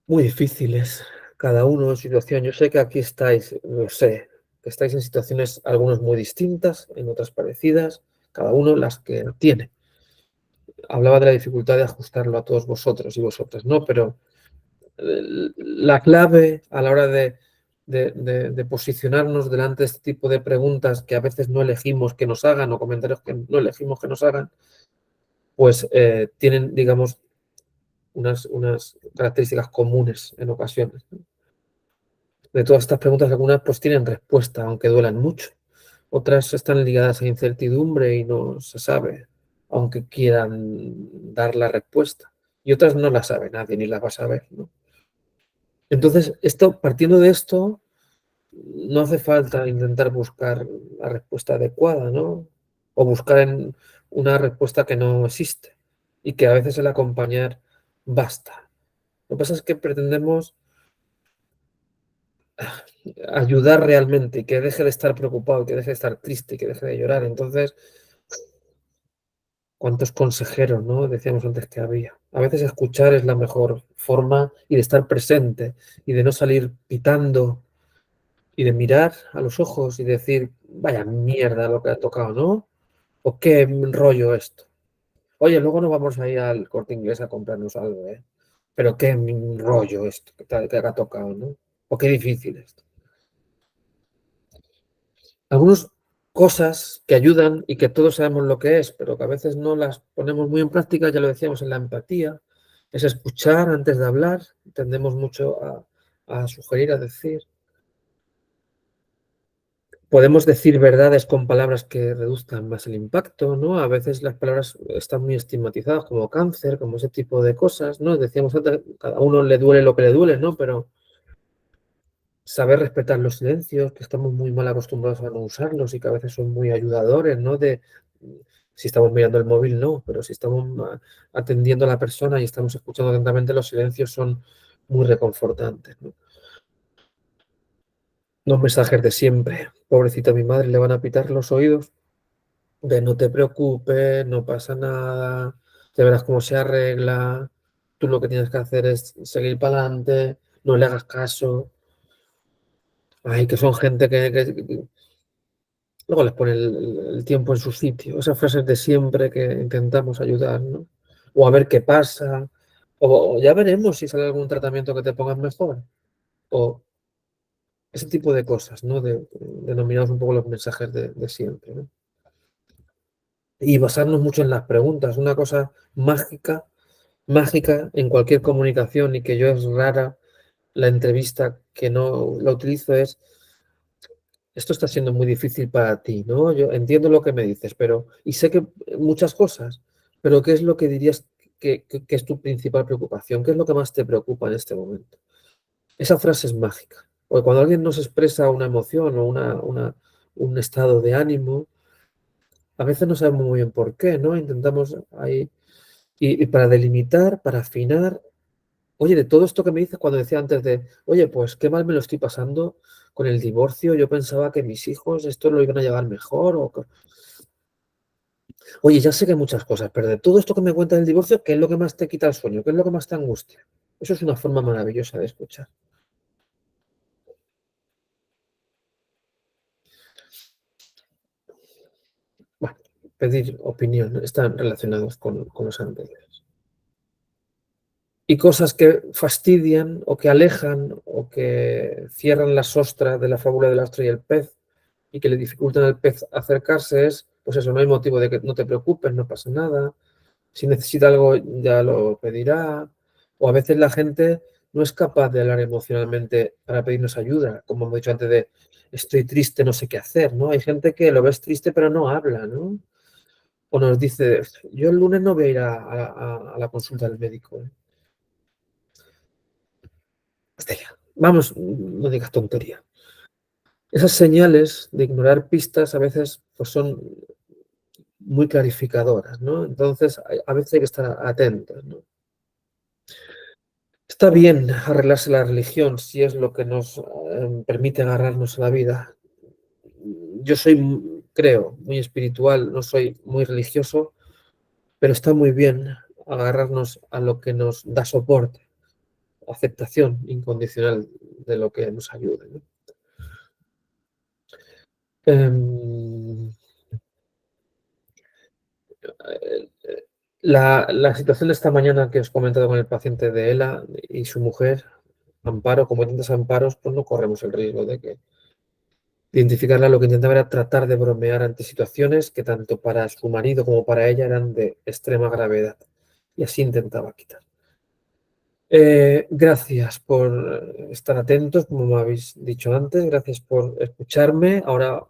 Muy difíciles. Cada uno en situación. Yo sé que aquí estáis, lo sé, que estáis en situaciones, algunos muy distintas, en otras parecidas, cada uno las que tiene. Hablaba de la dificultad de ajustarlo a todos vosotros y vosotras, ¿no? Pero la clave a la hora de posicionarnos delante de este tipo de preguntas que a veces no elegimos que nos hagan o comentarios que no elegimos que nos hagan, pues tienen, digamos, unas características comunes en ocasiones, ¿no? De todas estas preguntas, algunas pues tienen respuesta, aunque duelan mucho. Otras están ligadas a incertidumbre y no se sabe, aunque quieran dar la respuesta. Y otras no la sabe nadie ni la va a saber, ¿no? Entonces, partiendo de esto, no hace falta intentar buscar la respuesta adecuada, ¿no? O buscar en una respuesta que no existe y que a veces el acompañar basta. Lo que pasa es que pretendemos ayudar realmente, que deje de estar preocupado, que deje de estar triste, que deje de llorar. Entonces, ¿cuántos consejeros, no? Decíamos antes que había. A veces escuchar es la mejor forma y de estar presente y de no salir pitando y de mirar a los ojos y decir, vaya mierda lo que ha tocado, ¿no? O qué rollo esto. Oye, luego nos vamos a ir al Corte Inglés a comprarnos algo, ¿eh? Pero qué rollo esto que ha tocado, ¿no? O qué difícil esto. Algunas cosas que ayudan y que todos sabemos lo que es, pero que a veces no las ponemos muy en práctica, ya lo decíamos en la empatía, es escuchar antes de hablar, tendemos mucho a sugerir, a decir. Podemos decir verdades con palabras que reduzcan más el impacto, ¿no? A veces las palabras están muy estigmatizadas como cáncer, como ese tipo de cosas, ¿no? Decíamos antes, cada uno le duele lo que le duele, ¿no? Pero saber respetar los silencios, que estamos muy mal acostumbrados a no usarlos y que a veces son muy ayudadores, ¿no? Si estamos mirando el móvil, no, pero si estamos atendiendo a la persona y estamos escuchando atentamente, los silencios son muy reconfortantes, ¿no? Los mensajes de siempre. Pobrecita mi madre, le van a pitar los oídos. De no te preocupes, no pasa nada, ya verás cómo se arregla. Tú lo que tienes que hacer es seguir para adelante, no le hagas caso. Ay, que son gente que luego les pone el tiempo en su sitio. Esas frases de siempre que intentamos ayudar, ¿no? O a ver qué pasa. O ya veremos si sale algún tratamiento que te pongas mejor. O Ese tipo de cosas, ¿no? Denominados un poco los mensajes de siempre, ¿no? Y basarnos mucho en las preguntas. Una cosa mágica en cualquier comunicación y que yo es rara la entrevista que no la utilizo es: esto está siendo muy difícil para ti, ¿no? Yo entiendo lo que me dices, pero, y sé que muchas cosas, pero ¿qué es lo que dirías que es tu principal preocupación? ¿Qué es lo que más te preocupa en este momento? Esa frase es mágica. Porque cuando alguien nos expresa una emoción o un estado de ánimo, a veces no sabemos muy bien por qué, ¿no? Intentamos ahí, y para delimitar, para afinar. Oye, de todo esto que me dices cuando decía antes de, oye, pues qué mal me lo estoy pasando con el divorcio, yo pensaba que mis hijos esto lo iban a llevar mejor. Oye, ya sé que hay muchas cosas, pero de todo esto que me cuentas del divorcio, ¿qué es lo que más te quita el sueño? ¿Qué es lo que más te angustia? Eso es una forma maravillosa de escuchar. Bueno, pedir opinión, están relacionados con los anteriores. Y cosas que fastidian o que alejan o que cierran la sostra de la fábula del astro y el pez y que le dificultan al pez acercarse es, pues eso, no hay motivo de que no te preocupes, no pasa nada. Si necesita algo ya lo pedirá. O a veces la gente no es capaz de hablar emocionalmente para pedirnos ayuda, como hemos dicho antes de estoy triste, no sé qué hacer, ¿no? Hay gente que lo ves triste pero no habla, ¿no? O nos dice, yo el lunes no voy a ir a la consulta del médico, ¿eh? Vamos, no digas tontería. Esas señales de ignorar pistas a veces pues son muy clarificadoras, ¿no? Entonces, a veces hay que estar atentos, ¿no? Está bien arreglarse la religión si es lo que nos permite agarrarnos a la vida. Yo soy, creo, muy espiritual, no soy muy religioso, pero está muy bien agarrarnos a lo que nos da soporte, aceptación incondicional de lo que nos ayude, ¿no? La situación de esta mañana que os he comentado con el paciente de ELA y su mujer, Amparo, como tantos amparos, pues no corremos el riesgo de identificarla. Lo que intentaba era tratar de bromear ante situaciones que tanto para su marido como para ella eran de extrema gravedad. Y así intentaba quitar. Gracias por estar atentos, como me habéis dicho antes. Gracias por escucharme. Ahora,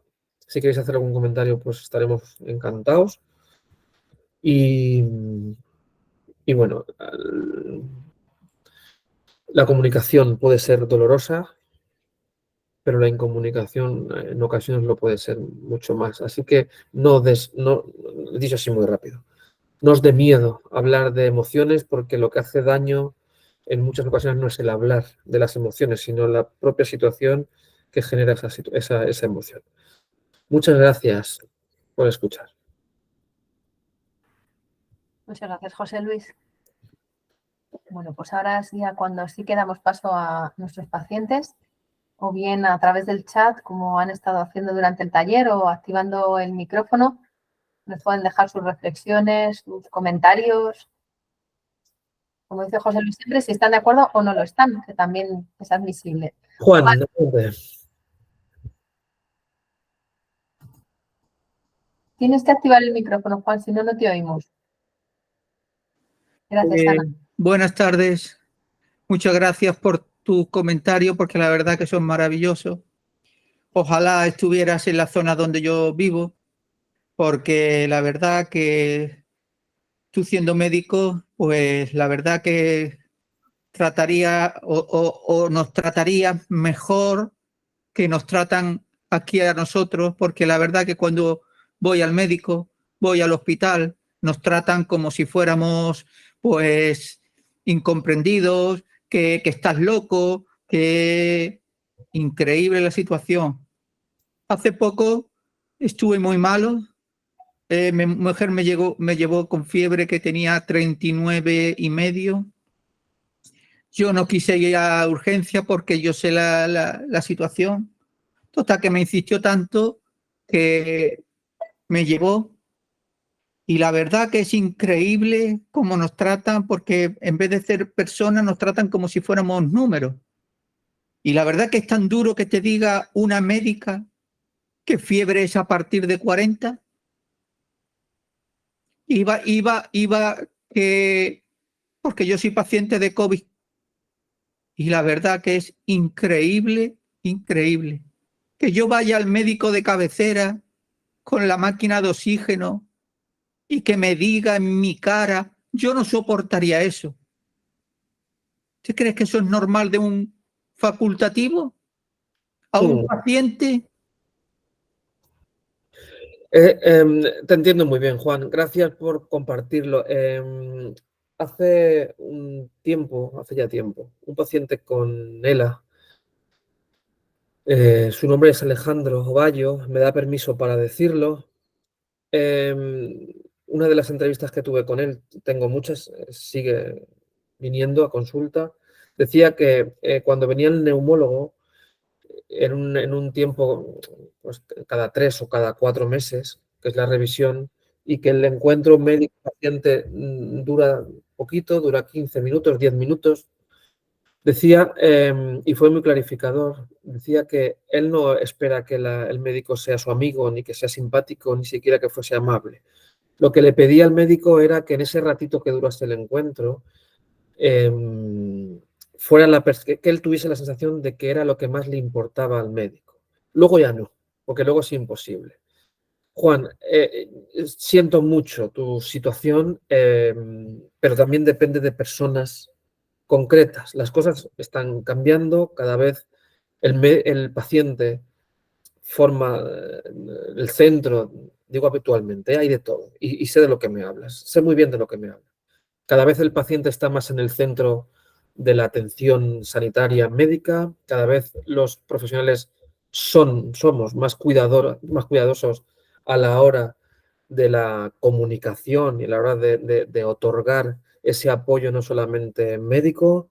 si queréis hacer algún comentario, pues estaremos encantados. Y bueno, la comunicación puede ser dolorosa, pero la incomunicación en ocasiones lo puede ser mucho más. Así que dicho así muy rápido, no os dé miedo hablar de emociones, porque lo que hace daño en muchas ocasiones no es el hablar de las emociones, sino la propia situación que genera esa emoción. Muchas gracias por escuchar. Muchas gracias, José Luis. Bueno, pues ahora sí, cuando sí que damos paso a nuestros pacientes, o bien a través del chat, como han estado haciendo durante el taller, o activando el micrófono, nos pueden dejar sus reflexiones, sus comentarios. Como dice José Luis siempre, si están de acuerdo o no lo están, que también es admisible. Juan, Tienes que activar el micrófono, Juan, si no, no te oímos. Gracias, Ana. Buenas tardes. Muchas gracias por tu comentario, porque la verdad que son maravillosos. Ojalá estuvieras en la zona donde yo vivo, porque la verdad que tú siendo médico, pues la verdad que trataría o nos trataría mejor que nos tratan aquí a nosotros, porque la verdad que cuando voy al médico, voy al hospital, nos tratan como si fuéramos pues incomprendidos, que estás loco, que increíble la situación. Hace poco estuve muy malo. Mi mujer me llevó con fiebre que tenía 39,5. Yo no quise ir a urgencia porque yo sé la situación. Total, que me insistió tanto que me llevó. Y la verdad que es increíble cómo nos tratan, porque en vez de ser personas nos tratan como si fuéramos números. Y la verdad que es tan duro que te diga una médica que fiebre es a partir de 40. Porque yo soy paciente de COVID. Y la verdad que es increíble, increíble. Que yo vaya al médico de cabecera con la máquina de oxígeno y que me diga en mi cara, yo no soportaría eso. ¿Usted cree que eso es normal de un facultativo? ¿A un paciente? Te entiendo muy bien, Juan. Gracias por compartirlo. Hace ya tiempo, un paciente con ELA, su nombre es Alejandro Ovallo, me da permiso para decirlo. Una de las entrevistas que tuve con él, tengo muchas, sigue viniendo a consulta, decía que cuando venía el neumólogo, en un tiempo, pues, cada 3 o cada 4 meses, que es la revisión, y que el encuentro médico-paciente dura poquito, dura 15 minutos, 10 minutos. Decía, y fue muy clarificador, decía que él no espera que el médico sea su amigo, ni que sea simpático, ni siquiera que fuese amable. Lo que le pedía al médico era que en ese ratito que durase el encuentro, que él tuviese la sensación de que era lo que más le importaba al médico. Luego ya no, porque luego es imposible. Juan, siento mucho tu situación, pero también depende de personas concretas. Las cosas están cambiando, cada vez el paciente forma el centro, digo habitualmente, hay de todo, y sé de lo que me hablas, sé muy bien de lo que me hablas. Cada vez el paciente está más en el centro de la atención sanitaria médica, cada vez los profesionales somos más cuidadosos a la hora de la comunicación y a la hora de otorgar ese apoyo no solamente médico,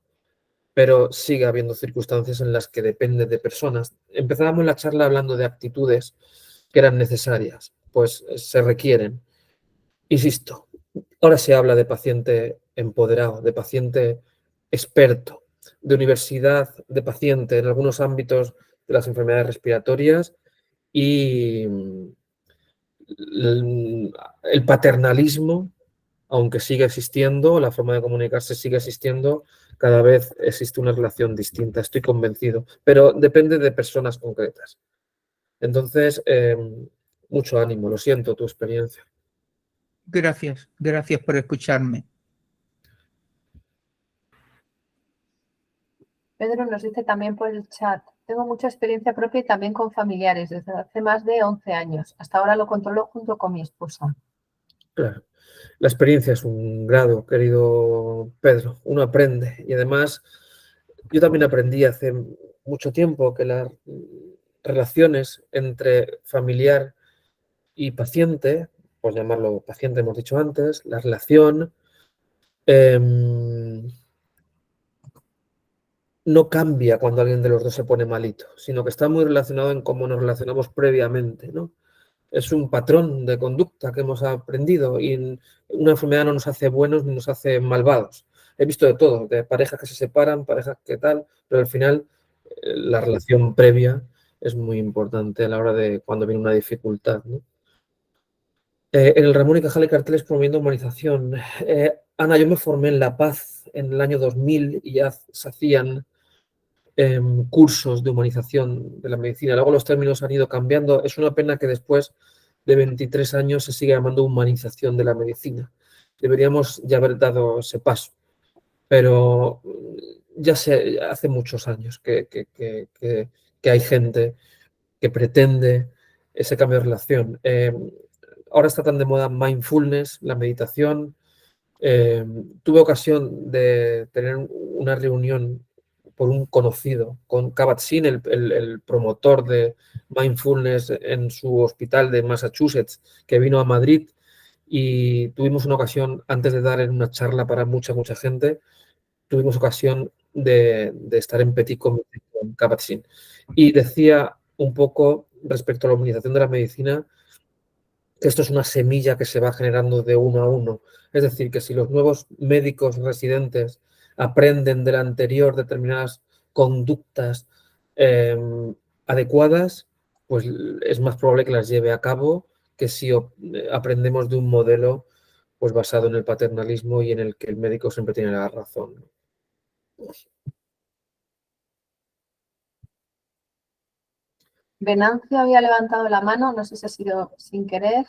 pero sigue habiendo circunstancias en las que depende de personas. Empezábamos la charla hablando de actitudes que eran necesarias, pues se requieren. Insisto, ahora se habla de paciente empoderado, de paciente experto, de universidad de paciente en algunos ámbitos de las enfermedades respiratorias y el paternalismo, aunque sigue existiendo, la forma de comunicarse sigue existiendo, cada vez existe una relación distinta, estoy convencido, pero depende de personas concretas. Entonces, mucho ánimo, lo siento tu experiencia. Gracias por escucharme. Pedro nos dice también por el chat, tengo mucha experiencia propia y también con familiares desde hace más de 11 años. Hasta ahora lo controlo junto con mi esposa. Claro, la experiencia es un grado, querido Pedro, uno aprende y además yo también aprendí hace mucho tiempo que las relaciones entre familiar y paciente, por llamarlo paciente hemos dicho antes, la relación no cambia cuando alguien de los dos se pone malito, sino que está muy relacionado en cómo nos relacionamos previamente, ¿no? Es un patrón de conducta que hemos aprendido y una enfermedad no nos hace buenos ni nos hace malvados. He visto de todo, de parejas que se separan, parejas que tal, pero al final la relación previa es muy importante a la hora de cuando viene una dificultad, ¿no? En el Ramón y Cajal hay carteles promoviendo humanización. Ana, yo me formé en La Paz en el año 2000 y ya se hacían cursos de humanización de la medicina. Luego los términos han ido cambiando. Es una pena que después de 23 años se siga llamando humanización de la medicina. Deberíamos ya haber dado ese paso. Pero ya hace muchos años que hay gente que pretende ese cambio de relación. Ahora está tan de moda mindfulness, la meditación. Tuve ocasión de tener una reunión por un conocido con Kabat-Zinn, el promotor de mindfulness en su hospital de Massachusetts, que vino a Madrid y tuvimos una ocasión, antes de dar en una charla para mucha gente, tuvimos ocasión de estar en petit comité con Kabat-Zinn. Y decía un poco respecto a la humanización de la medicina, que esto es una semilla que se va generando de uno a uno. Es decir, que si los nuevos médicos residentes aprenden del anterior determinadas conductas adecuadas, pues es más probable que las lleve a cabo que si aprendemos de un modelo pues basado en el paternalismo y en el que el médico siempre tiene la razón. Venancio había levantado la mano, no sé si ha sido sin querer.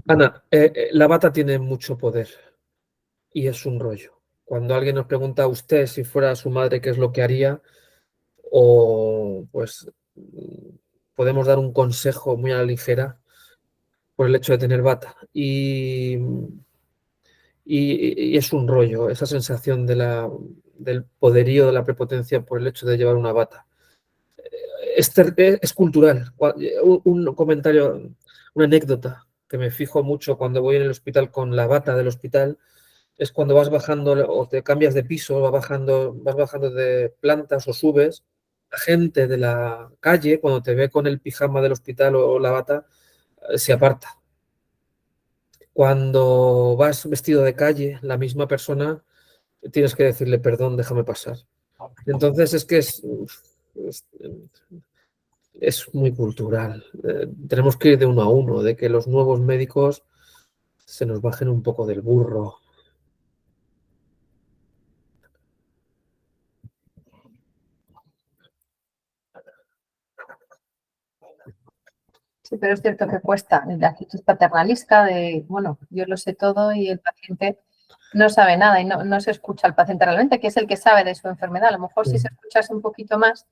Ana, la bata tiene mucho poder y es un rollo. Cuando alguien nos pregunta a usted si fuera su madre qué es lo que haría, o pues podemos dar un consejo muy a la ligera por el hecho de tener bata. Y es un rollo, esa sensación del poderío, de la prepotencia por el hecho de llevar una bata. Es cultural. Un comentario, una anécdota que me fijo mucho cuando voy en el hospital con la bata del hospital es cuando vas bajando o te cambias de piso, vas bajando de plantas o subes. La gente de la calle, cuando te ve con el pijama del hospital o la bata, se aparta. Cuando vas vestido de calle, la misma persona, tienes que decirle perdón, déjame pasar. Entonces es que es muy cultural. Tenemos que ir de uno a uno, de que los nuevos médicos se nos bajen un poco del burro. Sí, pero es cierto que cuesta. La actitud paternalista de, bueno, yo lo sé todo y el paciente no sabe nada y no se escucha al paciente realmente, que es el que sabe de su enfermedad. A lo mejor si se escuchase un poquito más,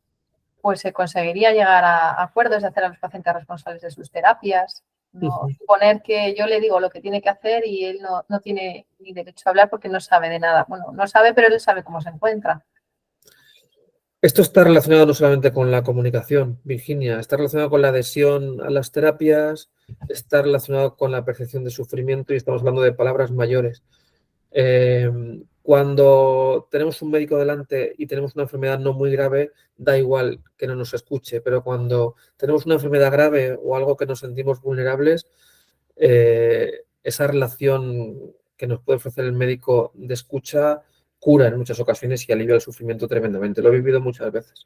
pues se conseguiría llegar a acuerdos de hacer a los pacientes responsables de sus terapias. No suponer que yo le digo lo que tiene que hacer y él no tiene ni derecho a hablar porque no sabe de nada. Bueno, no sabe, pero él sabe cómo se encuentra. Esto está relacionado no solamente con la comunicación, Virginia, está relacionado con la adhesión a las terapias, está relacionado con la percepción de sufrimiento y estamos hablando de palabras mayores. Cuando tenemos un médico delante y tenemos una enfermedad no muy grave, da igual que no nos escuche, pero cuando tenemos una enfermedad grave o algo que nos sentimos vulnerables, esa relación que nos puede ofrecer el médico de escucha cura en muchas ocasiones y alivia el sufrimiento tremendamente. Lo he vivido muchas veces.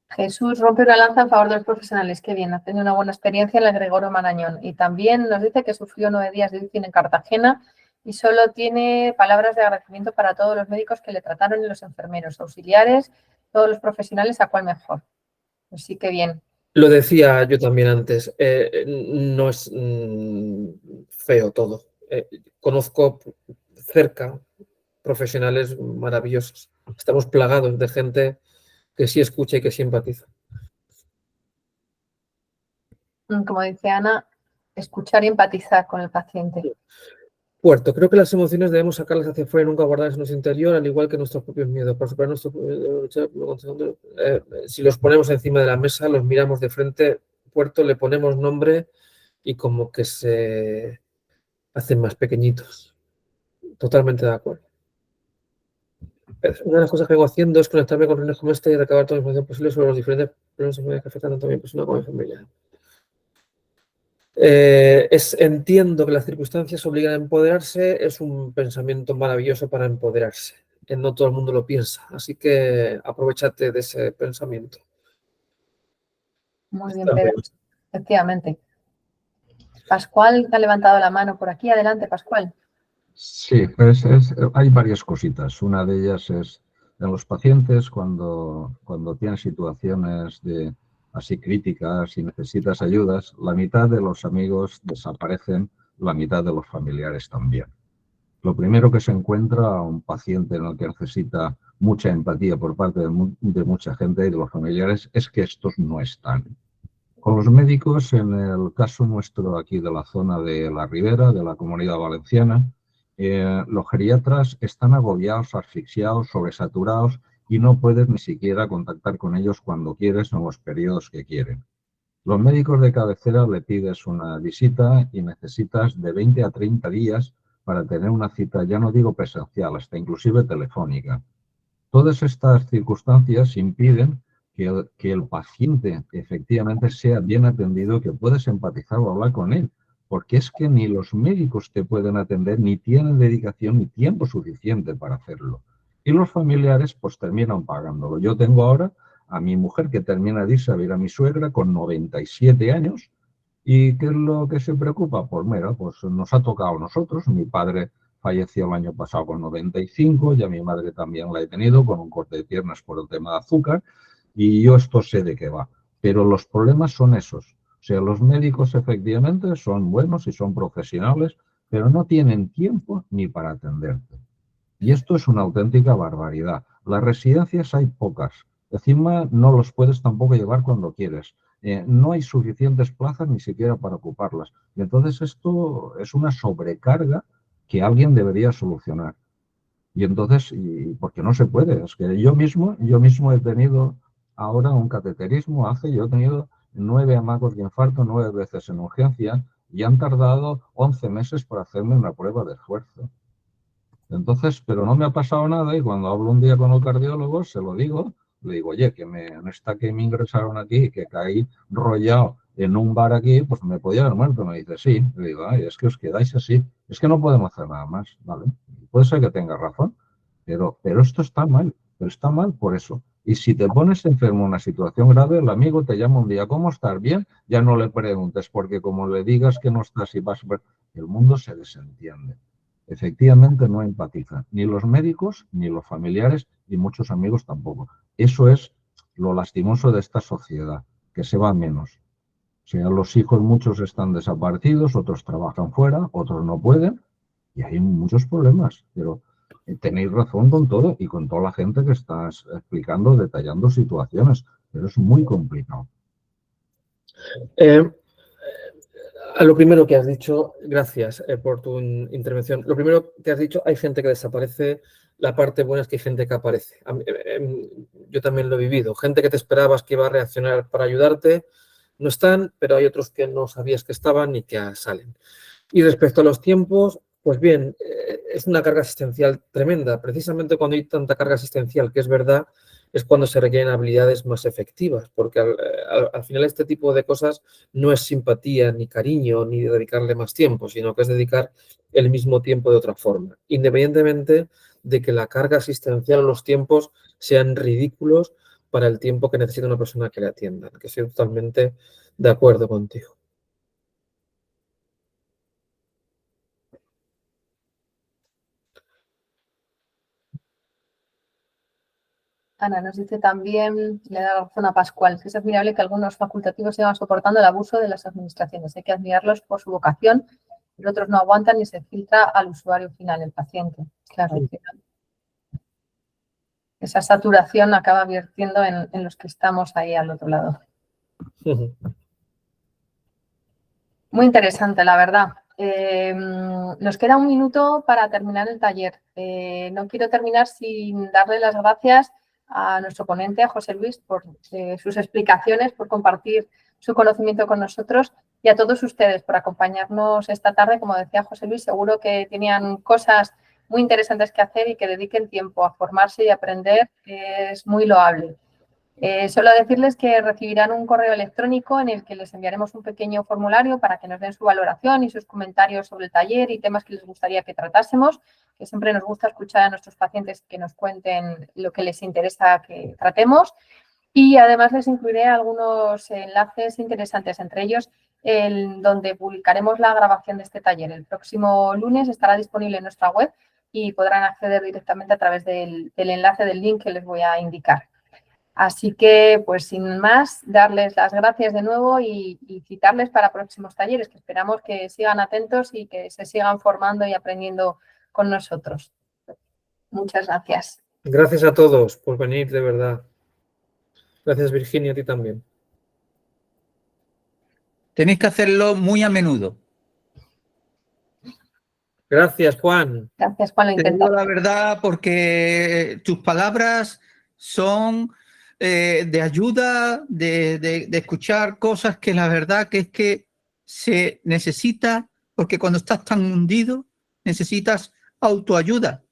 Jesús rompe una lanza en favor de los profesionales. Qué bien, ha tenido una buena experiencia en el Gregorio Marañón. Y también nos dice que sufrió 9 días de UCI en Cartagena y solo tiene palabras de agradecimiento para todos los médicos que le trataron y los enfermeros, auxiliares, todos los profesionales, a cuál mejor. Pues sí, qué bien. Lo decía yo también antes, no es feo todo. Conozco cerca profesionales maravillosos. Estamos plagados de gente que sí escucha y que sí empatiza. Como dice Ana, escuchar y empatizar con el paciente. Puerto, creo que las emociones debemos sacarlas hacia afuera y nunca guardarlas en nuestro interior, al igual que nuestros propios miedos. Para superar si los ponemos encima de la mesa, los miramos de frente, Puerto, le ponemos nombre y como que se hacen más pequeñitos. Totalmente de acuerdo. Una de las cosas que vengo haciendo es conectarme con reuniones como esta y recabar toda la información posible sobre los diferentes problemas que afectan tanto a mi persona como a mi familia. Entiendo que las circunstancias obligan a empoderarse, es un pensamiento maravilloso para empoderarse. No todo el mundo lo piensa, así que aprovechate de ese pensamiento. Muy bien, Pedro. Efectivamente. Pascual ha levantado la mano por aquí. Adelante, Pascual. Sí, pues hay varias cositas. Una de ellas es en los pacientes cuando tienen situaciones así críticas y necesitas ayudas, la mitad de los amigos desaparecen, la mitad de los familiares también. Lo primero que se encuentra un paciente en el que necesita mucha empatía por parte de mucha gente y de los familiares es que estos no están. Con los médicos, en el caso nuestro aquí de la zona de la Ribera, de la Comunidad Valenciana, los geriatras están agobiados, asfixiados, sobresaturados y no puedes ni siquiera contactar con ellos cuando quieres o en los periodos que quieren. Los médicos de cabecera le pides una visita y necesitas de 20 a 30 días para tener una cita, ya no digo presencial, hasta inclusive telefónica. Todas estas circunstancias impiden que el paciente efectivamente sea bien atendido, que puedes empatizar o hablar con él, porque es que ni los médicos te pueden atender, ni tienen dedicación ni tiempo suficiente para hacerlo. Y los familiares pues terminan pagándolo. Yo tengo ahora a mi mujer que termina de irse a ver a mi suegra con 97 años. ¿Y qué es lo que se preocupa? Pues mira, pues nos ha tocado a nosotros. Mi padre falleció el año pasado con 95, y a mi madre también la he tenido con un corte de piernas por el tema de azúcar, y yo esto sé de qué va. Pero los problemas son esos. O sea, los médicos efectivamente son buenos y son profesionales, pero no tienen tiempo ni para atenderte. Y esto es una auténtica barbaridad. Las residencias hay pocas. Encima no los puedes tampoco llevar cuando quieres. No hay suficientes plazas ni siquiera para ocuparlas. Y entonces esto es una sobrecarga que alguien debería solucionar. Y entonces, porque no se puede, es que yo mismo he tenido ahora un cateterismo, yo he tenido 9 amagos de infarto 9 veces en urgencia y han tardado 11 meses para hacerme una prueba de esfuerzo. Entonces, pero no me ha pasado nada, y cuando hablo un día con el cardiólogo se lo digo, le digo, oye, que me ingresaron aquí, que caí rollado en un bar aquí, pues me podía haber muerto. Me dice, sí. Le digo, ay, es que os quedáis así, es que no podemos hacer nada más, ¿vale? Puede ser que tenga razón, pero esto está mal, pero está mal por eso. Y si te pones enfermo en una situación grave, el amigo te llama un día, ¿cómo estás? ¿Bien? Ya no le preguntes, porque como le digas que no estás y vas a ver, el mundo se desentiende. Efectivamente no empatizan, ni los médicos, ni los familiares, y muchos amigos tampoco. Eso es lo lastimoso de esta sociedad, que se va menos. O sea, los hijos muchos están desaparecidos, otros trabajan fuera, otros no pueden, y hay muchos problemas, pero tenéis razón con todo y con toda la gente que estás explicando, detallando situaciones, pero es muy complicado. A lo primero que has dicho, gracias por tu intervención. Lo primero que has dicho, hay gente que desaparece. La parte buena es que hay gente que aparece. Yo también lo he vivido. Gente que te esperabas que iba a reaccionar para ayudarte, no están, pero hay otros que no sabías que estaban y que salen. Y respecto a los tiempos, pues bien, es una carga asistencial tremenda. Precisamente cuando hay tanta carga asistencial, que es verdad, es cuando se requieren habilidades más efectivas, porque al final este tipo de cosas no es simpatía, ni cariño, ni dedicarle más tiempo, sino que es dedicar el mismo tiempo de otra forma, independientemente de que la carga asistencial o los tiempos sean ridículos para el tiempo que necesita una persona que le atienda, que estoy totalmente de acuerdo contigo. Ana nos dice también, le da razón a Pascual, que es admirable que algunos facultativos sigan soportando el abuso de las administraciones. Hay que admirarlos por su vocación, pero otros no aguantan y se filtra al usuario final, el paciente. Claro, al final. Esa saturación acaba vertiendo en los que estamos ahí al otro lado. Muy interesante, la verdad. Nos queda un minuto para terminar el taller. No quiero terminar sin darle las gracias a nuestro ponente, a José Luis, por sus explicaciones, por compartir su conocimiento con nosotros, y a todos ustedes por acompañarnos esta tarde. Como decía José Luis, seguro que tenían cosas muy interesantes que hacer y que dediquen tiempo a formarse y aprender, que es muy loable. Solo decirles que recibirán un correo electrónico en el que les enviaremos un pequeño formulario para que nos den su valoración y sus comentarios sobre el taller y temas que les gustaría que tratásemos, que siempre nos gusta escuchar a nuestros pacientes que nos cuenten lo que les interesa que tratemos. Y además les incluiré algunos enlaces interesantes, entre ellos donde publicaremos la grabación de este taller. El próximo lunes estará disponible en nuestra web y podrán acceder directamente a través del enlace del link que les voy a indicar. Así que, pues sin más, darles las gracias de nuevo y citarles para próximos talleres, que esperamos que sigan atentos y que se sigan formando y aprendiendo con nosotros. Muchas gracias. Gracias a todos por venir, de verdad. Gracias, Virginia, a ti también. Tenéis que hacerlo muy a menudo. Gracias, Juan. Gracias, Juan, lo Te digo intentamos. la verdad porque tus palabras son de ayuda, de escuchar cosas que la verdad que es que se necesita, porque cuando estás tan hundido necesitas autoayuda.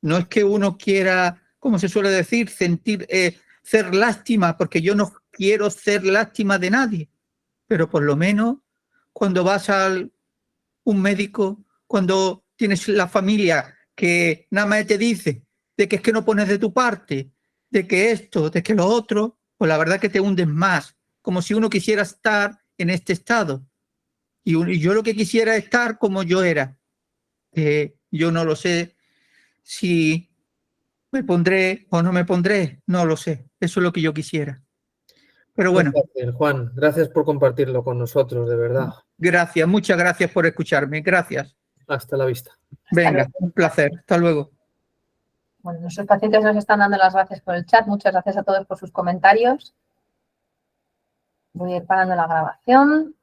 No es que uno quiera, como se suele decir, ser lástima, porque yo no quiero ser lástima de nadie, pero por lo menos cuando vas al un médico cuando tienes la familia que nada más te dice de que es que no pones de tu parte, de que esto, de que lo otro, pues la verdad que te hundes más, como si uno quisiera estar en este estado. Y yo lo que quisiera es estar como yo era. Yo no lo sé si me pondré o no me pondré, no lo sé. Eso es lo que yo quisiera. Pero bueno. Un placer, Juan, gracias por compartirlo con nosotros, de verdad. Gracias, muchas gracias por escucharme. Gracias. Hasta la vista. Venga, un placer. Hasta luego. Bueno, nuestros pacientes nos están dando las gracias por el chat. Muchas gracias a todos por sus comentarios. Voy a ir parando la grabación.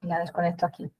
Y la desconecto aquí.